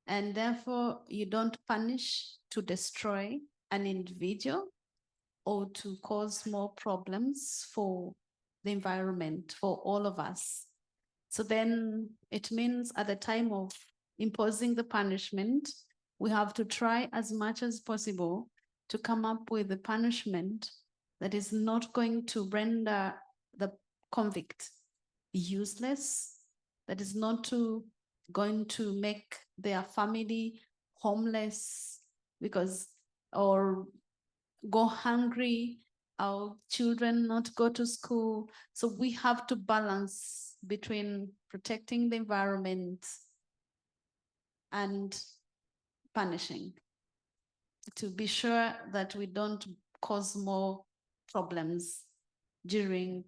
And therefore, you don't punish to destroy an individual or to cause more problems for the environment, for all of us. So then it means at the time of imposing the punishment, we have to try as much as possible to come up with a punishment that is not going to render the convict useless, that is not going to make their family homeless or go hungry, our children not go to school. So we have to balance between protecting the environment and punishing to be sure that we don't cause more problems during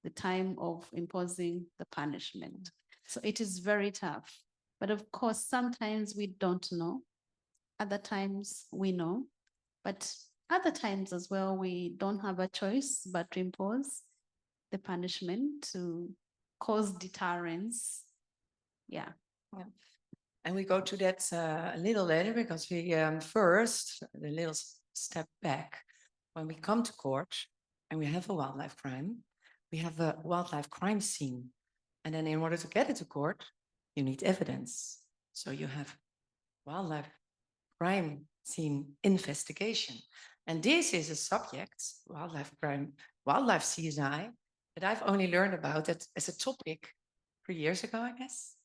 the time of imposing the punishment. So it is very tough. But of course, sometimes we don't know. Other times we know. But other times as well, we don't have a choice but to impose the punishment to cause deterrence. Yeah. And we go to that a little later because we first, a little step back. When we come to court and we have a wildlife crime, we have a wildlife crime scene. And then in order to get it to court, you need evidence. So you have wildlife crime scene investigation. And this is a subject, wildlife crime, wildlife CSI, that I've only learned about it as a topic 3 years ago, I guess.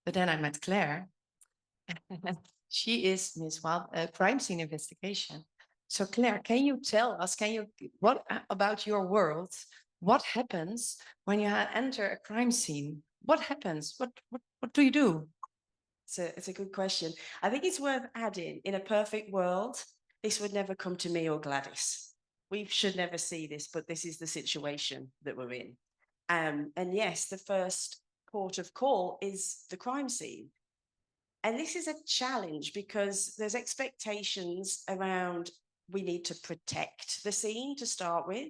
But then I met Claire. She is Miss Crime Scene Investigation. So Claire, can you tell us, what about your world? What happens when you enter a crime scene? What happens? What do you do? It's a good question. I think it's worth adding, in a perfect world, this would never come to me or Gladys. We should never see this, but this is the situation that we're in. And yes, the first port of call is the crime scene. And this is a challenge because there's expectations around we need to protect the scene to start with.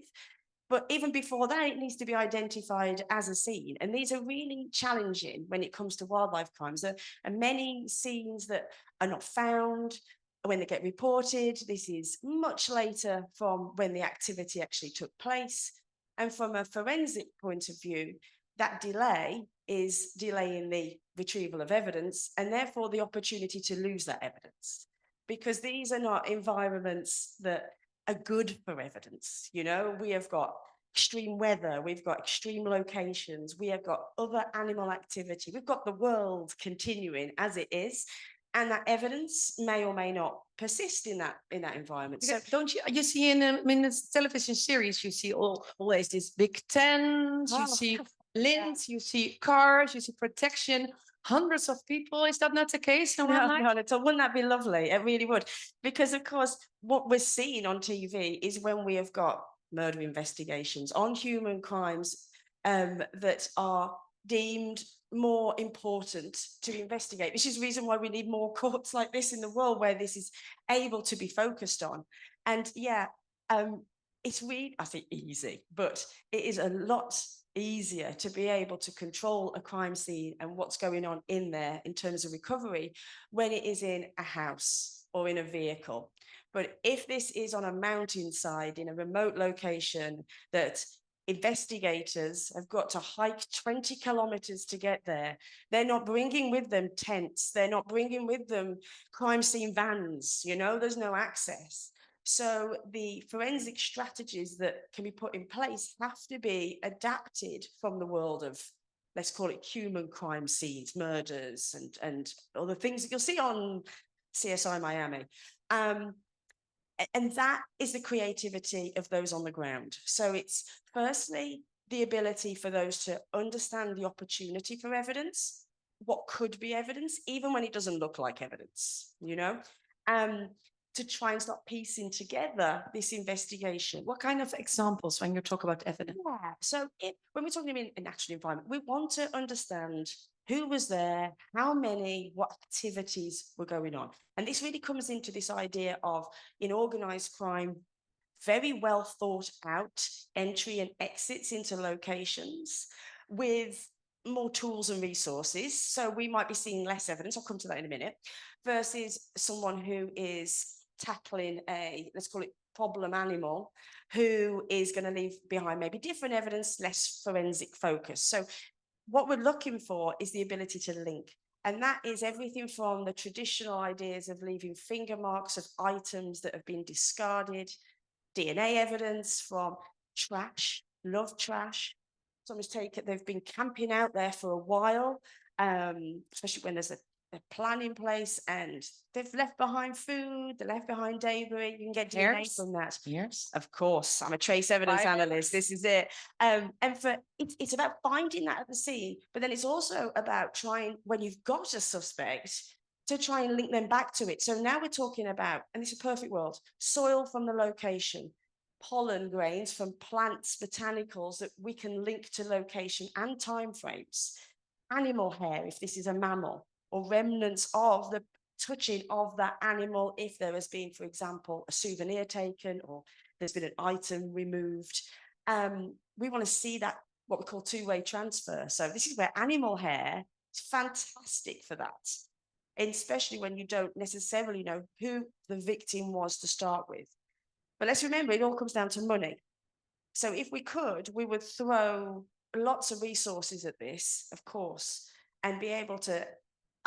But even before that, it needs to be identified as a scene. And these are really challenging when it comes to wildlife crimes. There are many scenes that are not found when they get reported. This is much later from when the activity actually took place. And from a forensic point of view, that delay is delaying the retrieval of evidence and therefore the opportunity to lose that evidence. Because these are not environments that are good for evidence. You know, we have got extreme weather, we've got extreme locations, we have got other animal activity, we've got the world continuing as it is, and that evidence may or may not persist in that environment. So don't you see in this television series, you see always these big tents, you see links, you see cars, you see protection, hundreds of people. Is that not the case? no, not at all. Wouldn't that be lovely? It really would. Because of course, what we're seeing on TV is when we have got murder investigations on human crimes that are deemed more important to investigate, which is the reason why we need more courts like this in the world where this is able to be focused on. And yeah, it's really, I think, easy, but it is a lot easier to be able to control a crime scene and what's going on in there in terms of recovery when it is in a house or in a vehicle. But if this is on a mountainside in a remote location that investigators have got to hike 20 kilometers to get there, they're not bringing with them tents, they're not bringing with them crime scene vans, you know, there's no access. So the forensic strategies that can be put in place have to be adapted from the world of, let's call it human crime scenes, murders and other things that you'll see on CSI Miami. And that is the creativity of those on the ground. So it's firstly the ability for those to understand the opportunity for evidence, what could be evidence, even when it doesn't look like evidence, you know, to try and start piecing together this investigation. What kind of examples when you talk about evidence? Yeah. So when we're talking about a natural environment, we want to understand who was there, how many, what activities were going on. And this really comes into this idea of, in organized crime, very well thought out entry and exits into locations with more tools and resources. So we might be seeing less evidence, I'll come to that in a minute, versus someone who is tackling a, let's call it, problem animal, who is going to leave behind maybe different evidence, less forensic focus. So what we're looking for is the ability to link. And that is everything from the traditional ideas of leaving finger marks of items that have been discarded, DNA evidence from trash, love trash. Someone's taken, they've been camping out there for a while, especially when there's a plan in place and they've left behind food, they left behind debris. You can get DNA from that. Yes. Of course, I'm a trace evidence analyst. This is it. And for it's about finding that at the scene, but then it's also about trying, when you've got a suspect, to try and link them back to it. So now we're talking about, and it's a perfect world, soil from the location, pollen grains from plants, botanicals that we can link to location and timeframes, animal hair if this is a mammal, or remnants of the touching of that animal if there has been, for example, a souvenir taken or there's been an item removed. We want to see that, what we call two-way transfer. So this is where animal hair is fantastic for that, and especially when you don't necessarily know who the victim was to start with. But let's remember, it all comes down to money. So if we could, we would throw lots of resources at this, of course, and be able to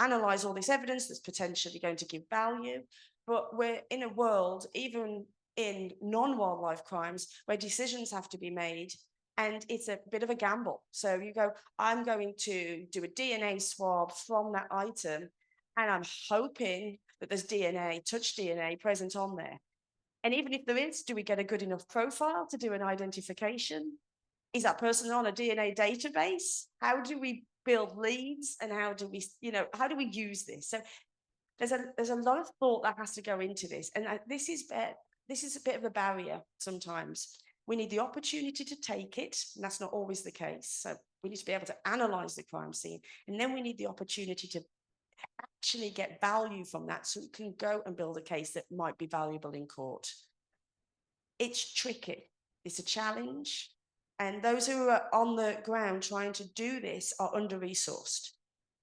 analyze all this evidence that's potentially going to give value. But we're in a world, even in non-wildlife crimes, where decisions have to be made and it's a bit of a gamble. So you go, I'm going to do a DNA swab from that item and I'm hoping that there's DNA, touch DNA present on there. And even if there is, do we get a good enough profile to do an identification? Is that person on a DNA database? How do we build leads and how do we, how do we use this? So there's a lot of thought that has to go into this. And this is a bit of a barrier sometimes. We need the opportunity to take it, and that's not always the case. So we need to be able to analyze the crime scene, and then we need the opportunity to actually get value from that so we can go and build a case that might be valuable in court. It's tricky. It's a challenge. And those who are on the ground trying to do this are under-resourced.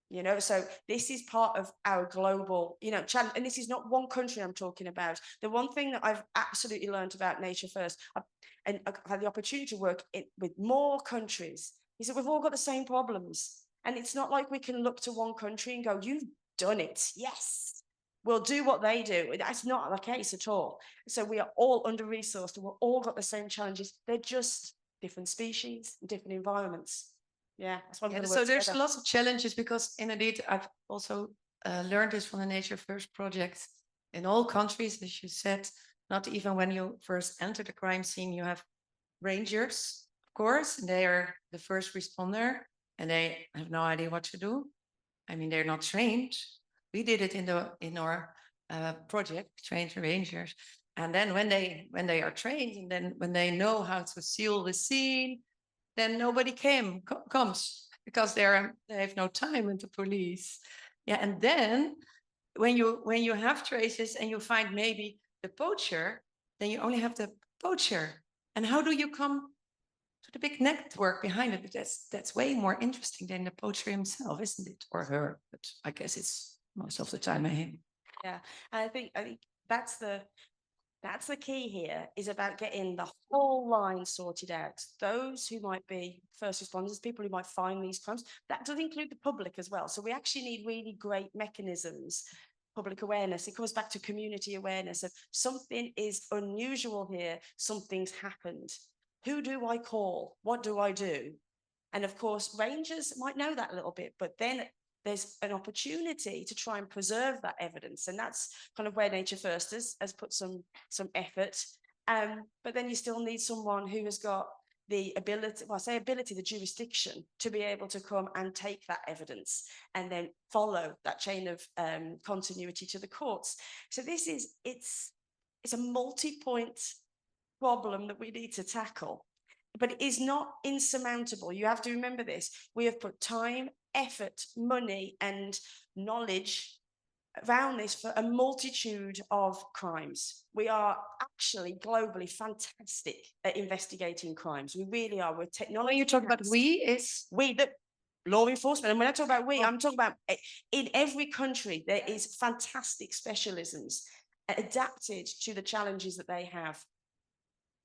You know, so this is part of our global, you know, challenge. And this is not one country I'm talking about. The one thing that I've absolutely learned about Nature First, and I've had the opportunity to work with more countries, is that we've all got the same problems. And it's not like we can look to one country and go, you've done it. Yes, we'll do what they do. That's not the case at all. So we are all under-resourced and we've all got the same challenges. They're just different species, different environments. Yeah, that's what I'm gonna So work there's together. lots of challenges because indeed I've also learned this from the Nature First project. In all countries, as you said, not even when you first enter the crime scene, you have rangers, of course, and they are the first responder and they have no idea what to do. I mean, they're not trained. We did it in our project, trained rangers. And then when they are trained and then when they know how to seal the scene, then nobody comes because they have no time with the police. Yeah, and then when you have traces and you find maybe the poacher, then you only have the poacher. And how do you come to the big network behind it? That's way more interesting than the poacher himself, isn't it? Or her, but I guess it's most of the time him. Yeah, and I think that's the key here, is about getting the whole line sorted out. Those who might be first responders, people who might find these crimes, that does include the public as well. So we actually need really great mechanisms, public awareness. It comes back to community awareness of something is unusual here, something's happened. Who do I call? What do I do? And of course, rangers might know that a little bit, but then there's an opportunity to try and preserve that evidence. And that's kind of where Nature First has put some effort. But then you still need someone who has got the ability, well, I say ability, the jurisdiction to be able to come and take that evidence and then follow that chain of continuity to the courts. So it's a multi-point problem that we need to tackle, but it is not insurmountable. You have to remember this. We have put time, effort, money, and knowledge around this for a multitude of crimes. We are actually globally fantastic at investigating crimes. We really are. We're technology. When you talk about we, the law enforcement. And when I talk about we, I'm talking about in every country, there is fantastic specialisms adapted to the challenges that they have,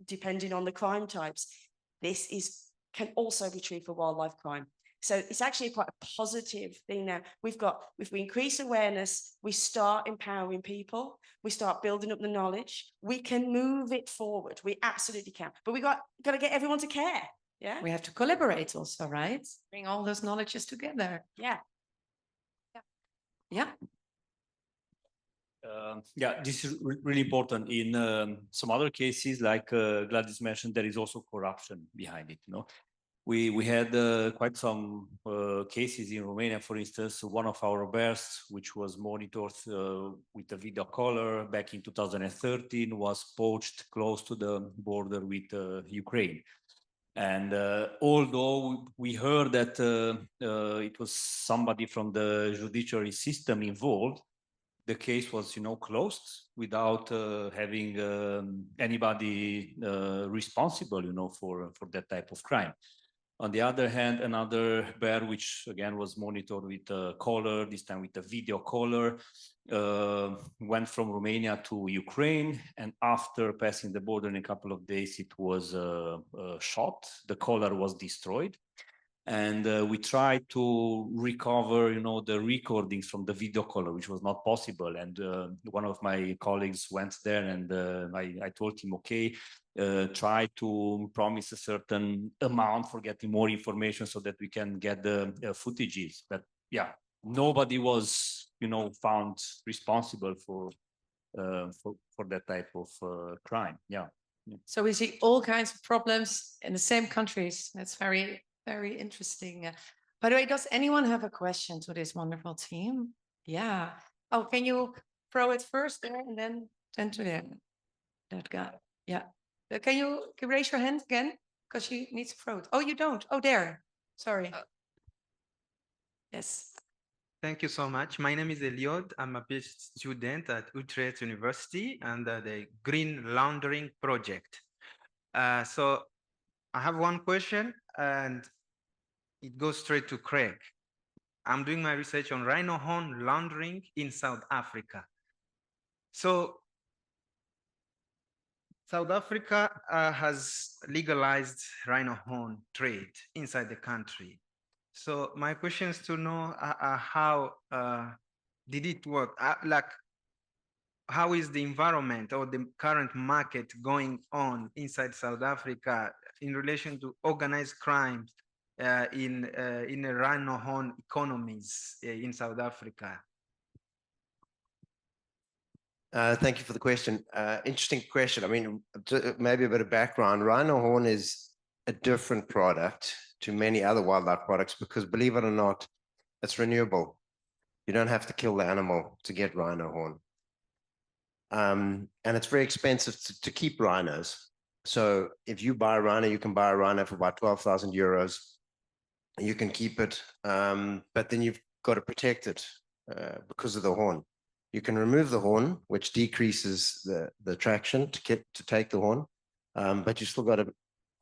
depending on the crime types. This can also be true for wildlife crime. So it's actually quite a positive thing now. If we increase awareness, we start empowering people, we start building up the knowledge, we can move it forward. We absolutely can. But we got to get everyone to care. Yeah. we have to collaborate also, right? Bring all those knowledges together. Yeah. Yeah. Yeah, this is really important. In some other cases, like Gladys mentioned, there is also corruption behind it. You know, we had quite some cases in Romania. For instance, one of our bears, which was monitored with a video collar back in 2013, was poached close to the border with Ukraine. And although we heard that it was somebody from the judiciary system involved, the case was, closed without having anybody responsible, for that type of crime. On the other hand, another bear, which again was monitored with a collar, this time with a video collar, went from Romania to Ukraine, and after passing the border in a couple of days, it was shot. The collar was destroyed. And we tried to recover, the recordings from the video collar, which was not possible. And one of my colleagues went there, and I told him, okay, try to promise a certain amount for getting more information so that we can get the footages. But yeah, nobody was, found responsible for that type of crime. Yeah. So we see all kinds of problems in the same countries. That's very, very interesting. By the way, does anyone have a question to this wonderful team? Yeah. Oh, can you throw it first there and then to that guy? Yeah. Can you raise your hand again? Because you need to throw it. Oh, you don't. Oh, there. Sorry. Yes. Thank you so much. My name is Eliod. I'm a PhD student at Utrecht University under the Green Laundering Project. So I have one question and it goes straight to Craig. I'm doing my research on rhino horn laundering in South Africa. So South Africa has legalized rhino horn trade inside the country. So my question is to know how did it work? Like, how is the environment or the current market going on inside South Africa in relation to organized crimes in a rhino horn economies in South Africa? Thank you for the question. Interesting question. I mean, maybe a bit of background. Rhino horn is a different product to many other wildlife products because, believe it or not, it's renewable. You don't have to kill the animal to get rhino horn. And it's very expensive to keep rhinos. So if you buy a rhino, you can buy a rhino for about 12,000 euros. You can keep it, but then you've got to protect it because of the horn. You can remove the horn, which decreases the traction to take the horn, but you still got to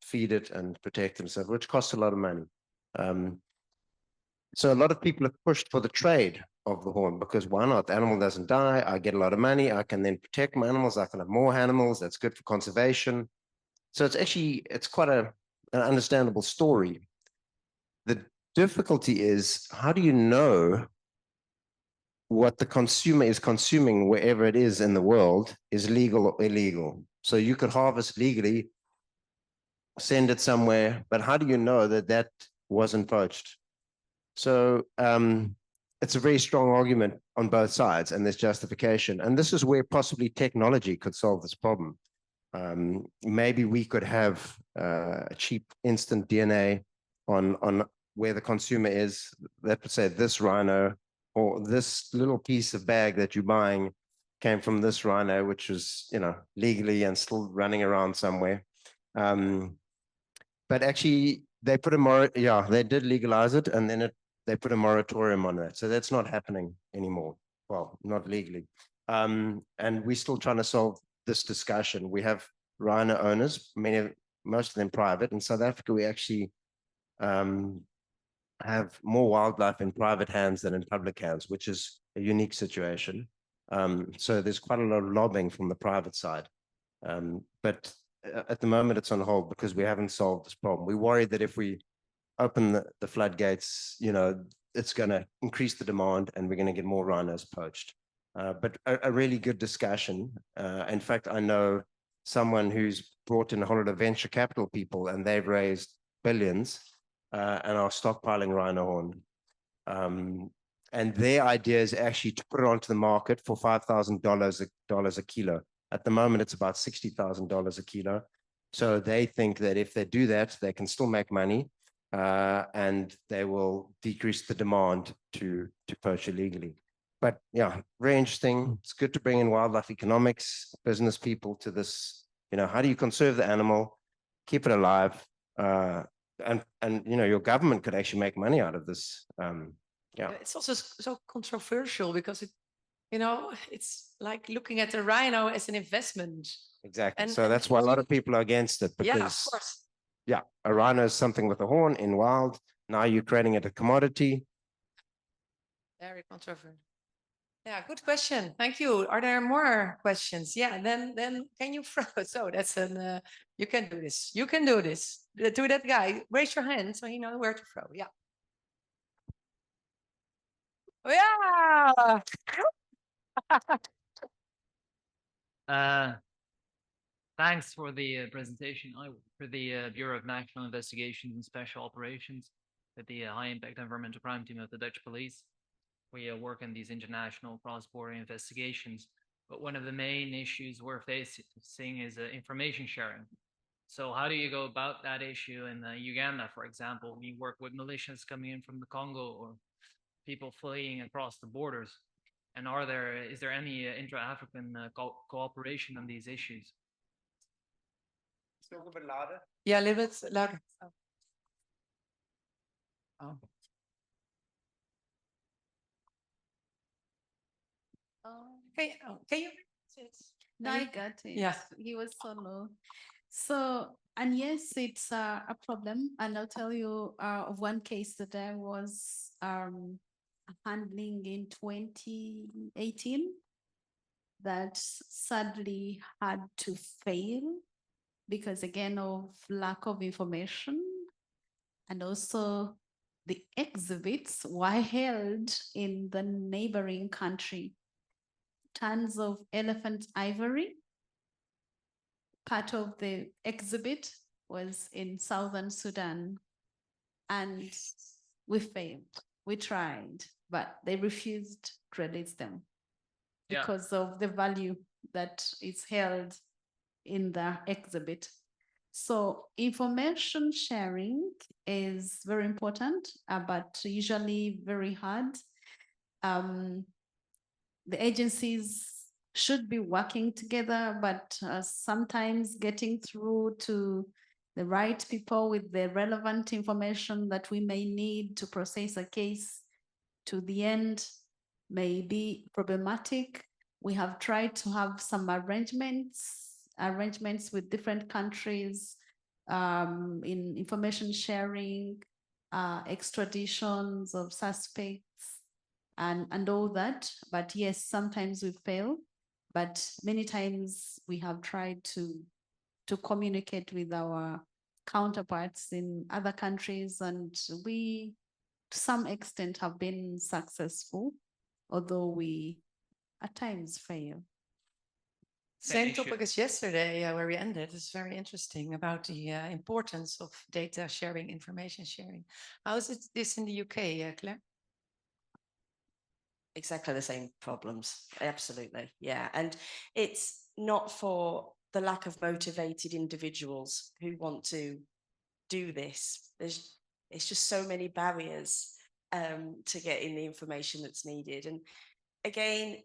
feed it and protect it, which costs a lot of money. So a lot of people have pushed for the trade of the horn because why not? The animal doesn't die. I get a lot of money. I can then protect my animals. I can have more animals. That's good for conservation. So it's quite an understandable story. The difficulty is, how do you know what the consumer is consuming wherever it is in the world is legal or illegal? So you could harvest legally, send it somewhere, but how do you know that that wasn't poached? So it's a very strong argument on both sides, and there's justification. And this is where possibly technology could solve this problem. Maybe we could have a cheap instant DNA on where the consumer is. Let's say this rhino or this little piece of bag that you're buying came from this rhino, which was, legally and still running around somewhere. But actually, they put they did legalize it, and then they put a moratorium on that. So that's not happening anymore. Well, not legally. And we're still trying to solve this discussion. We have rhino owners, most of them private. In South Africa, we actually have more wildlife in private hands than in public hands, which is a unique situation. So there's quite a lot of lobbying from the private side. But at the moment, it's on hold because we haven't solved this problem. We're worried that if we open the floodgates, it's going to increase the demand and we're going to get more rhinos poached. But a really good discussion. In fact, I know someone who's brought in a whole lot of venture capital people, and they've raised billions and are stockpiling rhino horn. And their idea is actually to put it onto the market for $5,000 a kilo. At the moment, it's about $60,000 a kilo. So they think that if they do that, they can still make money, and they will decrease the demand to poach illegally. But yeah, very interesting. It's good to bring in wildlife economics, business people to this. How do you conserve the animal, keep it alive, and your government could actually make money out of this. Yeah, it's also so controversial because it's like looking at the rhino as an investment. Exactly. So that's why a lot of people are against it. Because, yeah, of course. Yeah, a rhino is something with a horn in wild. Now you're creating it a commodity. Very controversial. Yeah, good question. Thank you. Are there more questions? Yeah, then can you throw? So that's you can do this. You can do this. To that guy, raise your hand so he knows where to throw. Yeah. Yeah. Thanks for the presentation. I work for the Bureau of National Investigations and Special Operations at the High Impact Environmental Crime Team of the Dutch Police. We work in these international cross-border investigations, but one of the main issues we're facing is information sharing. So how do you go about that issue in Uganda, for example? We work with militias coming in from the Congo or people fleeing across the borders. And is there any intra-African cooperation on these issues? Still a bit louder? Yeah, a little bit louder. Oh. Can you? No, I got it. Yeah. He was so low. So, and yes, it's a problem. And I'll tell you of one case that I was handling in 2018 that sadly had to fail because, again, of lack of information. And also the exhibits were held in the neighboring country. Tons of elephant ivory. Part of the exhibit was in Southern Sudan. And we failed. We tried, but they refused to release them because of the value that is held in the exhibit. So information sharing is very important, but usually very hard. The agencies should be working together, but sometimes getting through to the right people with the relevant information that we may need to process a case to the end may be problematic. We have tried to have some arrangements with different countries in information sharing, extraditions of suspects, and all that. But yes, sometimes we fail, but many times we have tried to communicate with our counterparts in other countries, and we, to some extent, have been successful, although we at times fail. Same topic as yesterday, where we ended. It's very interesting about the importance of data sharing, information sharing. How is it this in the UK, Claire? Exactly the same problems. Absolutely. Yeah. And it's not for the lack of motivated individuals who want to do this. It's just so many barriers to getting the information that's needed. And again,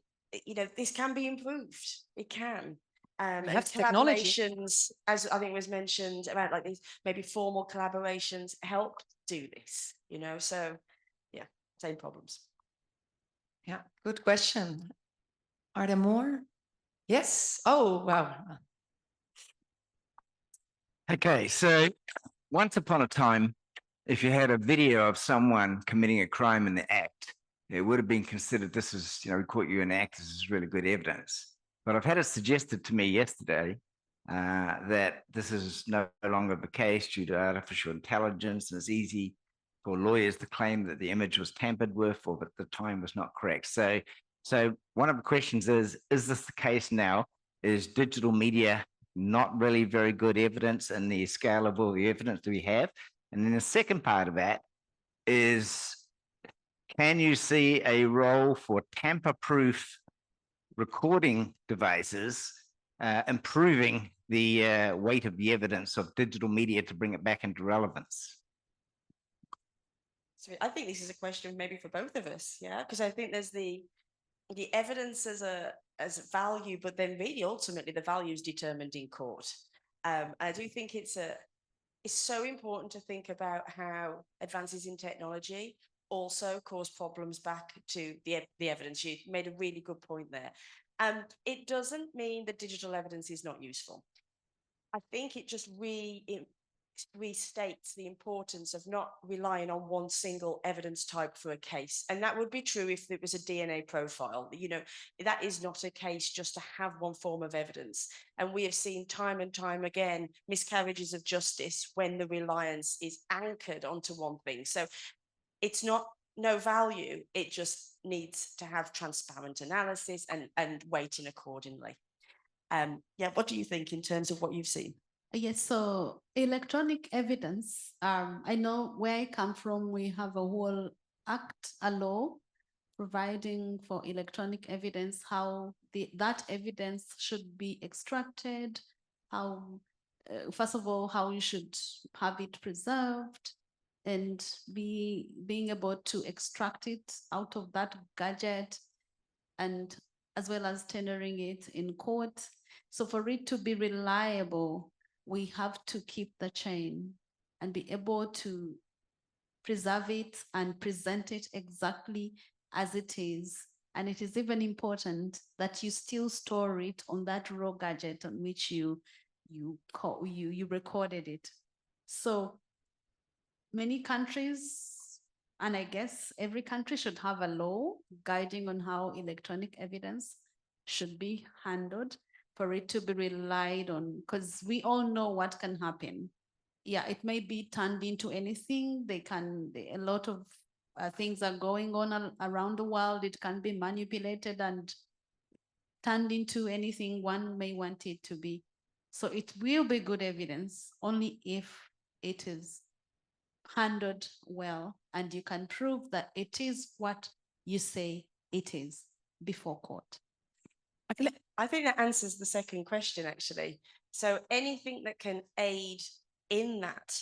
you know, this can be improved. It can. And collaborations, as I think was mentioned, about like these maybe formal collaborations help do this, you know, so yeah, same problems. Yeah, good question. Are there more? Yes. Oh, wow. Okay, so once upon a time, if you had a video of someone committing a crime in the act, it would have been considered this is, you know, we caught you in the act, this is really good evidence. But I've had it suggested to me yesterday that this is no longer the case due to artificial intelligence, and it's easy for lawyers to claim that the image was tampered with or that the time was not correct. So one of the questions is this the case now? Is digital media not really very good evidence in the scale of all the evidence that we have? And then the second part of that is, can you see a role for tamper-proof recording devices improving the weight of the evidence of digital media to bring it back into relevance? So I think this is a question maybe for both of us, yeah, because I think there's the evidence as value, but then really ultimately the value is determined in court. I do think it's so important to think about how advances in technology also cause problems back to the evidence. You made a really good point there. It doesn't mean that digital evidence is not useful. I think it just restates the importance of not relying on one single evidence type for a case. And that would be true if it was a DNA profile. You know, that is not a case just to have one form of evidence. And we have seen time and time again miscarriages of justice when the reliance is anchored onto one thing. So it's not no value, it just needs to have transparent analysis and weighting accordingly. Yeah, what do you think in terms of what you've seen? Yes, so electronic evidence, I know where I come from, we have a whole a law providing for electronic evidence, how that evidence should be extracted, how, first of all, how you should have it preserved, and being able to extract it out of that gadget, and as well as tendering it in court. So for it to be reliable, we have to keep the chain and be able to preserve it and present it exactly as it is. And it is even important that you still store it on that raw gadget on which you recorded it. So many countries, and I guess every country should have a law guiding on how electronic evidence should be handled for it to be relied on, because we all know what can happen. Yeah, it may be turned into anything. A lot of things are going on around the world. It can be manipulated and turned into anything one may want it to be. So it will be good evidence only if it is handled well and you can prove that it is what you say it is before court. I think that answers the second question, actually. So anything that can aid in that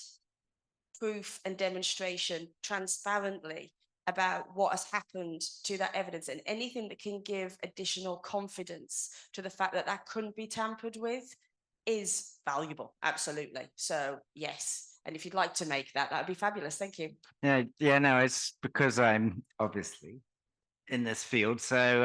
proof and demonstration transparently about what has happened to that evidence, and anything that can give additional confidence to the fact that that couldn't be tampered with, is valuable. Absolutely. So yes. And if you'd like to make that, that'd be fabulous. Thank you. Yeah, no, it's because I'm obviously in this field. So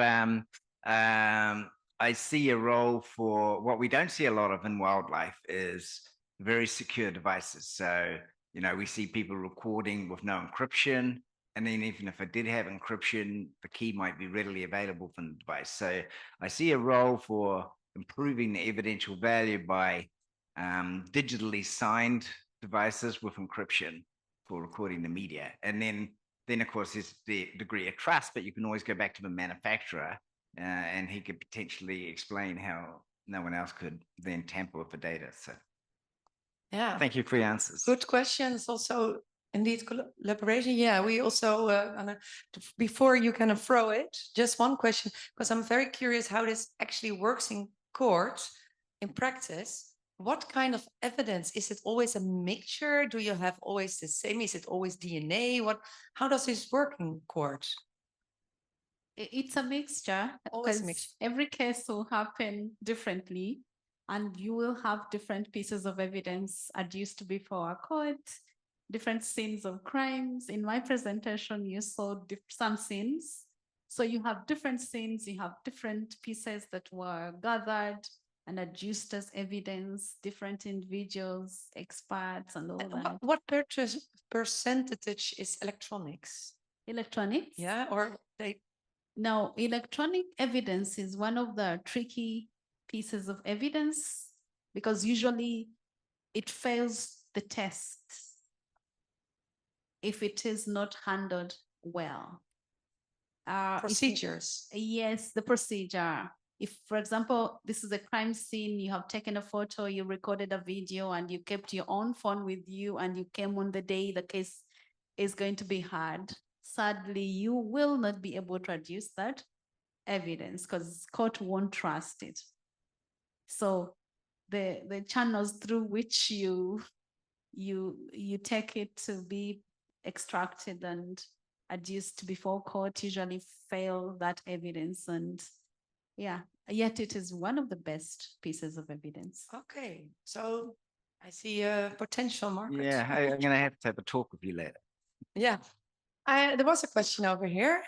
I see a role for what we don't see a lot of in wildlife is very secure devices. So, you know, we see people recording with no encryption. And then even if it did have encryption, the key might be readily available from the device. So I see a role for improving the evidential value by digitally signed devices with encryption for recording the media. And then of course there's the degree of trust, but you can always go back to the manufacturer and he could potentially explain how no one else could then tamper with the data. So yeah, thank you for your answers. good questions. Also, indeed, collaboration. Yeah, we also before you kind of throw it, just one question, because I'm very curious how this actually works in court, in practice. What kind of evidence? Is it always a mixture? Do you have always the same? Is it always DNA? How does this work in court? It's a mixture, Always a because mixture. every case will happen differently, and you will have different pieces of evidence adduced before a court, different scenes of crimes. In my presentation, you saw some scenes. So you have different scenes, you have different pieces that were gathered and adduced as evidence, different individuals, experts, and all that. What percentage is electronics? Electronics? Yeah, or they? Now, electronic evidence is one of the tricky pieces of evidence because usually it fails the test if it is not handled well. Procedures. Yes, the procedure. If, for example, this is a crime scene, you have taken a photo, you recorded a video, and you kept your own phone with you, and you came on the day the case is going to be heard, sadly, you will not be able to adduce that evidence because court won't trust it. So the channels through which you take it to be extracted and adduced before court usually fail that evidence, and yeah, yet it is one of the best pieces of evidence. Okay, so I see a potential market. Yeah, I'm going to have to talk with you later. Yeah, there was a question over here.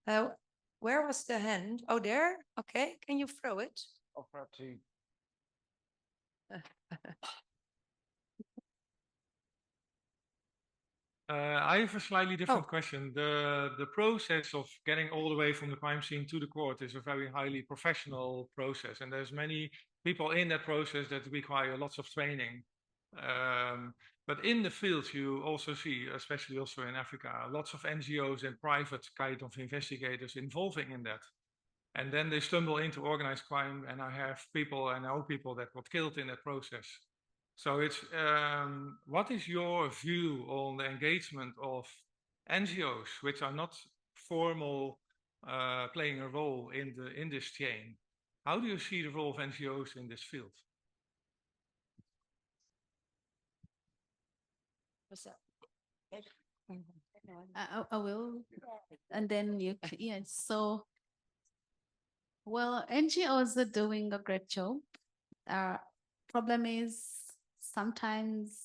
Where was the hand? Oh, there. Okay, can you throw it? I'll throw it to you. I have a slightly different question. The process of getting all the way from the crime scene to the court is a very highly professional process, and there's many people in that process that require lots of training. But in the field, you also see, especially also in Africa, lots of NGOs and private kind of investigators involving in that. And then they stumble into organized crime, and I have people, and I know people that got killed in that process. So it's, what is your view on the engagement of NGOs, which are not formal, playing a role in this chain? How do you see the role of NGOs in this field? What's that? I will, and then you, yes. So, well, NGOs are doing a great job. Problem is, sometimes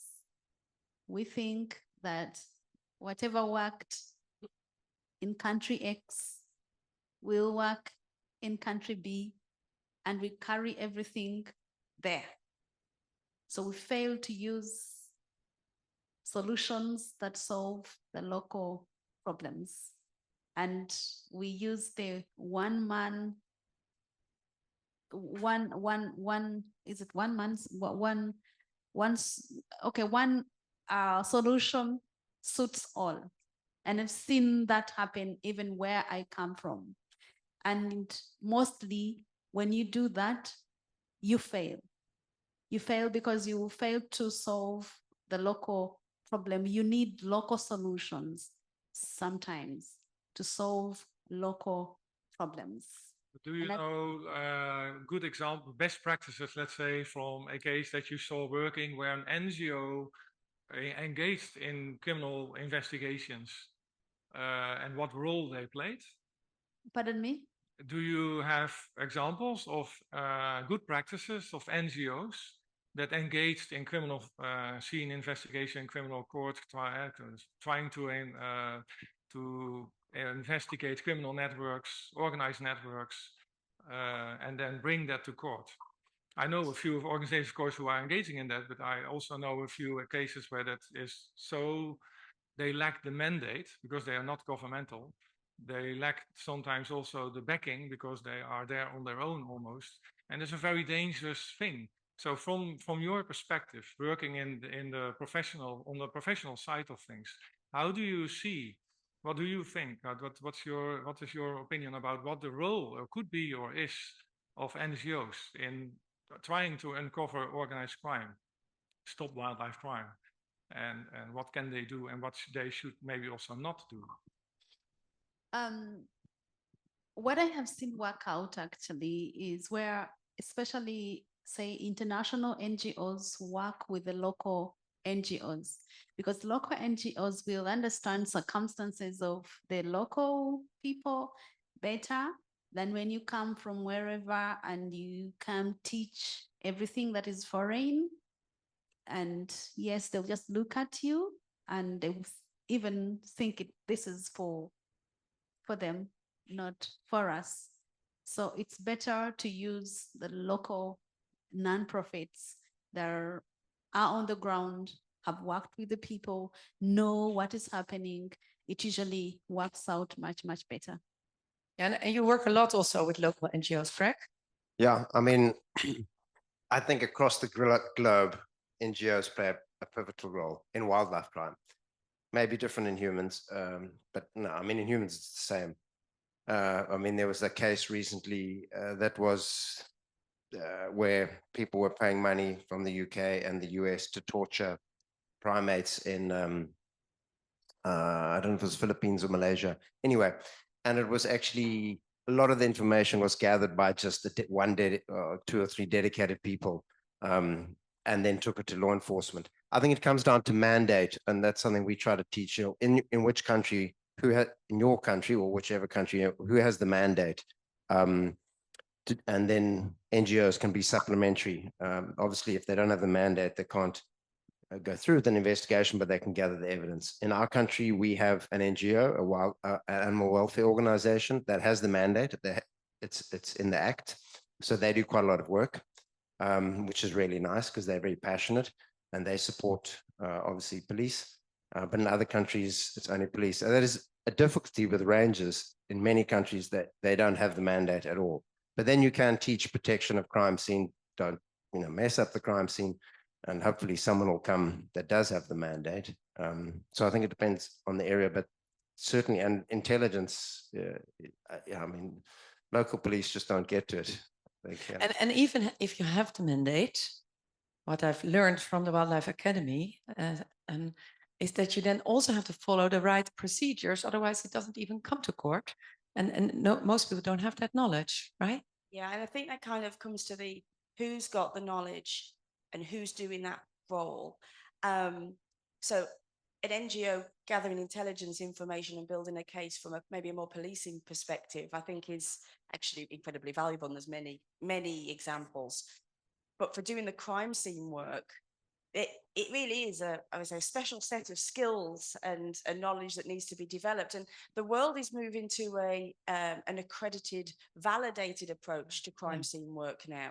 we think that whatever worked in country X we'll work in country B and we carry everything there. So we fail to use solutions that solve the local problems. And we use the one solution suits all. And I've seen that happen even where I come from. And mostly when you do that, you fail. You fail because you fail to solve the local problem. You need local solutions sometimes to solve local problems. Do you know good example, best practices, let's say, from a case that you saw working where an NGO engaged in criminal investigations and what role they played? Pardon me? Do you have examples of good practices of NGOs that engaged in criminal scene investigation, criminal court, trying to investigate criminal networks, organized networks, and then bring that to court? I know a few organizations, of course, who are engaging in that, but I also know a few cases where that is so, they lack the mandate because they are not governmental. They lack sometimes also the backing because they are there on their own almost. And it's a very dangerous thing. So from your perspective, working in the professional, on the professional side of things, how do you see, what do you think? What is your opinion about what the role or could be or is of NGOs in trying to uncover organized crime, stop wildlife crime? And what can they do and what they should maybe also not do? What I have seen work out actually is where, especially say international NGOs work with the local NGOs, because local NGOs will understand circumstances of the local people better than when you come from wherever and you come teach everything that is foreign. And yes, they'll just look at you and they will even think this is for them, not for us. So it's better to use the local non-profits that are on the ground, have worked with the people, know what is happening. It usually works out much, much better. And you work a lot also with local NGOs, correct? Yeah, I mean, I think across the globe, NGOs play a pivotal role in wildlife crime. Maybe different in humans, but no, I mean, in humans, it's the same. I mean, there was a case recently that was where people were paying money from the UK and the US to torture primates in, I don't know if it was Philippines or Malaysia. Anyway, and it was actually, a lot of the information was gathered by just two or three dedicated people, and then took it to law enforcement. I think it comes down to mandate, and that's something we try to teach, you know, in which country, in your country or whichever country, you know, who has the mandate. And then NGOs can be supplementary. Obviously, if they don't have the mandate, they can't go through with an investigation, but they can gather the evidence. In our country, we have an NGO, an animal welfare organization that has the mandate. It's in the act. So they do quite a lot of work, which is really nice because they're very passionate and they support, obviously, police. But in other countries, it's only police. And that is a difficulty with rangers in many countries that they don't have the mandate at all. But then you can teach protection of crime scene, don't, you know, mess up the crime scene, and hopefully someone will come that does have the mandate. So I think it depends on the area, but certainly, and intelligence, I mean, local police just don't get to it. And even if you have the mandate, what I've learned from the Wildlife Academy is that you then also have to follow the right procedures. Otherwise, it doesn't even come to court. And no, most people don't have that knowledge, right? Yeah, and I think that kind of comes to the who's got the knowledge and who's doing that role. So an NGO gathering intelligence information and building a case from maybe a more policing perspective, I think is actually incredibly valuable. And there's many, many examples. But for doing the crime scene work, it really is I would say, a special set of skills and knowledge that needs to be developed. And the world is moving to an accredited, validated approach to crime scene work now.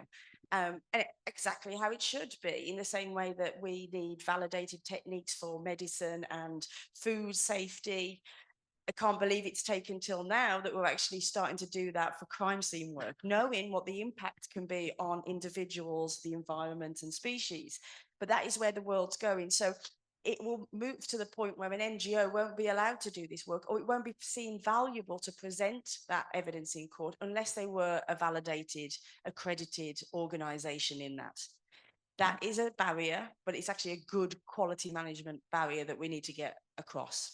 And exactly how it should be, in the same way that we need validated techniques for medicine and food safety. I can't believe it's taken till now that we're actually starting to do that for crime scene work, knowing what the impact can be on individuals, the environment and species. But that is where the world's going. So it will move to the point where an NGO won't be allowed to do this work, or it won't be seen valuable to present that evidence in court unless they were a validated, accredited organisation in that. That is a barrier, but it's actually a good quality management barrier that we need to get across.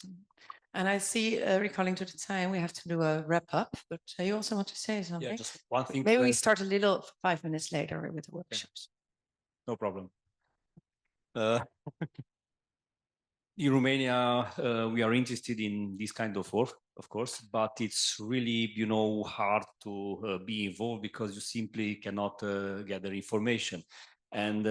And I see, recalling to the time, we have to do a wrap up, but you also want to say something? Yeah, just one thing. Maybe we start a little 5 minutes later with the workshops. No problem. In Romania, we are interested in this kind of work, of course, but it's really, hard to be involved because you simply cannot gather information. And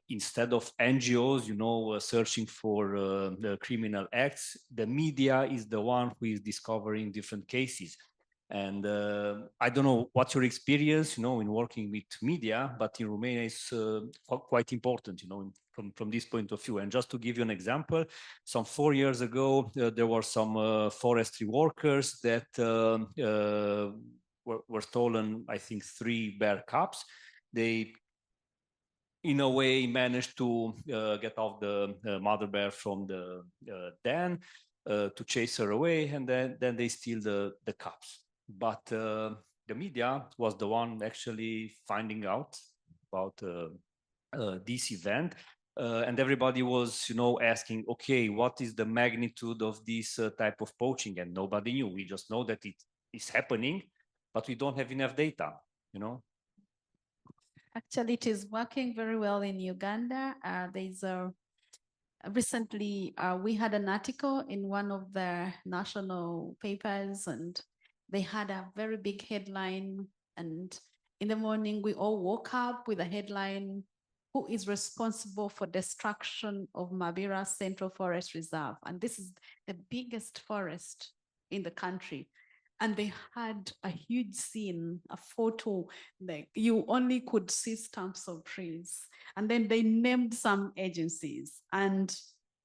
instead of NGOs, searching for the criminal acts, the media is the one who is discovering different cases. And I don't know what's your experience, in working with media, but in Romania it's quite important, from this point of view. And just to give you an example, some 4 years ago, there were some forestry workers that were stolen, I think, 3 bear cubs. They, in a way, managed to get off the mother bear from the den, to chase her away, and then they steal the cubs. But the media was the one actually finding out about this event, and everybody was, asking, okay, what is the magnitude of this type of poaching? And nobody knew. We just know that it is happening, but we don't have enough data, Actually, it is working very well in Uganda. Recently, we had an article in one of the national papers, and they had a very big headline. And in the morning, we all woke up with a headline, "Who is responsible for destruction of Mabira Central Forest Reserve?" And this is the biggest forest in the country. And they had a huge scene, a photo, like you only could see stumps of trees. And then they named some agencies, and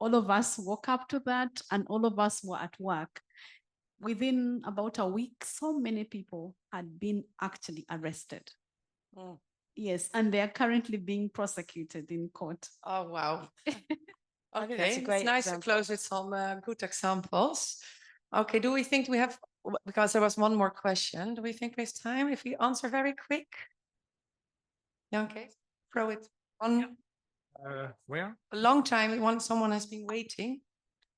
all of us woke up to that, and all of us were at work. Within about a week, so many people had been actually arrested. Oh. Yes, and they are currently being prosecuted in court. Oh, wow. Okay, that's a great it's nice example. to close with some good examples. Okay, do we think we have, because there was one more question, do we think we have time if we answer very quick? Yeah, okay, throw it on. Where? A long time, someone has been waiting.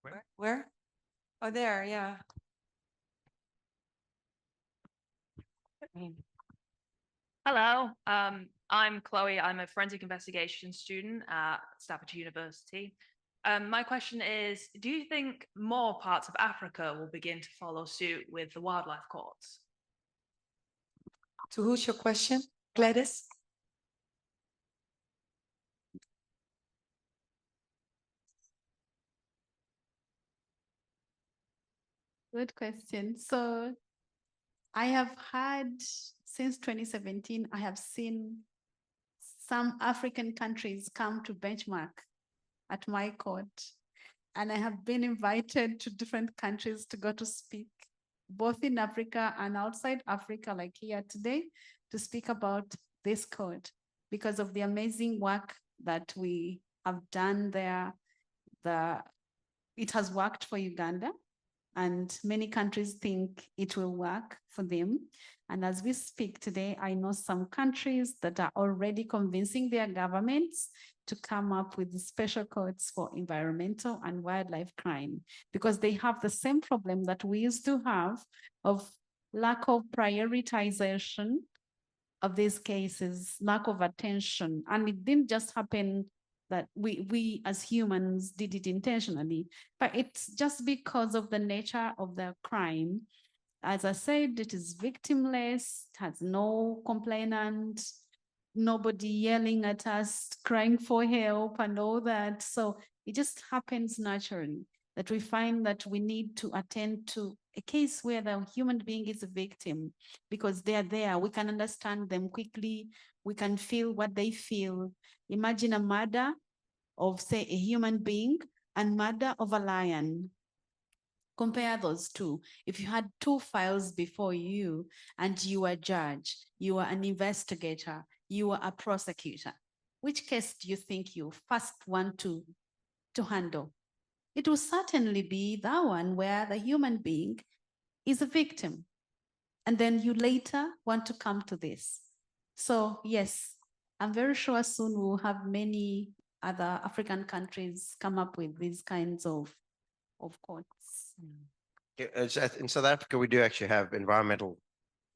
Where? Where? Oh, there, yeah. Hello, I'm Chloe. I'm a forensic investigation student at Staffordshire University. My question is, do you think more parts of Africa will begin to follow suit with the wildlife courts? To who's your question? Gladys? Good question. So I have had, since 2017, I have seen some African countries come to benchmark at my court. And I have been invited to different countries to go to speak, both in Africa and outside Africa, like here today, to speak about this code because of the amazing work that we have done there. It has worked for Uganda, and many countries think it will work for them. And as we speak today, I know some countries that are already convincing their governments to come up with special codes for environmental and wildlife crime, because they have the same problem that we used to have of lack of prioritization of these cases, lack of attention. And it didn't just happen that we as humans did it intentionally, but it's just because of the nature of the crime. As I said, it is victimless, it has no complainant, nobody yelling at us, crying for help and all that. So it just happens naturally that we find that we need to attend to a case where the human being is a victim because they're there. We can understand them quickly. We can feel what they feel. Imagine a murder of, say, a human being and murder of a lion. Compare those two. If you had two files before you and you were a judge, you were an investigator, you were a prosecutor, which case do you think you first want to handle? It will certainly be that one where the human being is a victim. And then you later want to come to this. So yes, I'm very sure soon we'll have many other African countries come up with these kinds of courts. In South Africa, we do actually have environmental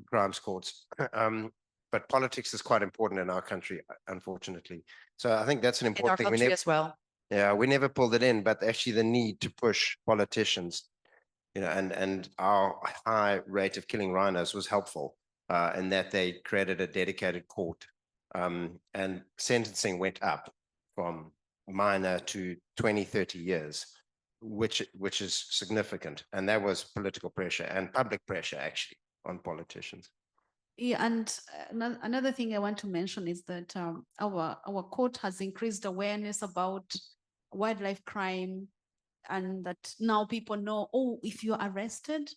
crimes courts, but politics is quite important in our country, unfortunately. So I think that's an In our important thing. country as well. Yeah, we never pulled it in, but actually the need to push politicians, and our high rate of killing rhinos was helpful in that they created a dedicated court, and sentencing went up from minor to 20, 30 years, which is significant. And that was political pressure and public pressure actually on politicians. Yeah, and another thing I want to mention is that our court has increased awareness about wildlife crime, and that now people know, oh, if you're arrested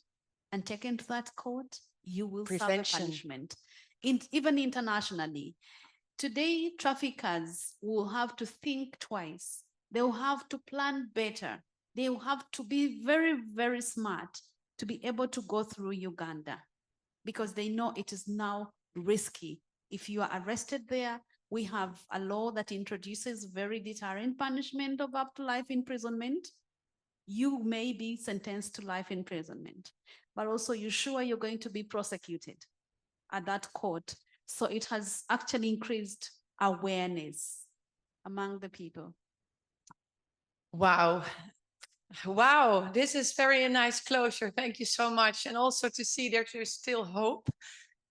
and taken to that court, you will serve a Prevention. punishment. Even internationally, today traffickers will have to think twice. They will have to plan better. They will have to be very, very smart to be able to go through Uganda, because they know it is now risky. If you are arrested there, we have a law that introduces very deterrent punishment of up to life imprisonment. You may be sentenced to life imprisonment, but also you're sure you're going to be prosecuted at that court. So it has actually increased awareness among the people. Wow. Wow, this is very a nice closure. Thank you so much. And also to see that there's still hope.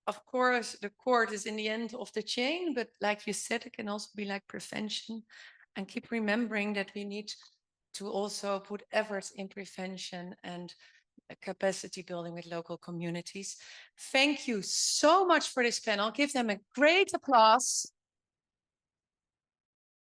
Of course, the court is in the end of the chain, but like you said, it can also be like prevention. And keep remembering that we need to also put efforts in prevention and capacity building with local communities. Thank you so much for this panel. Give them a great applause.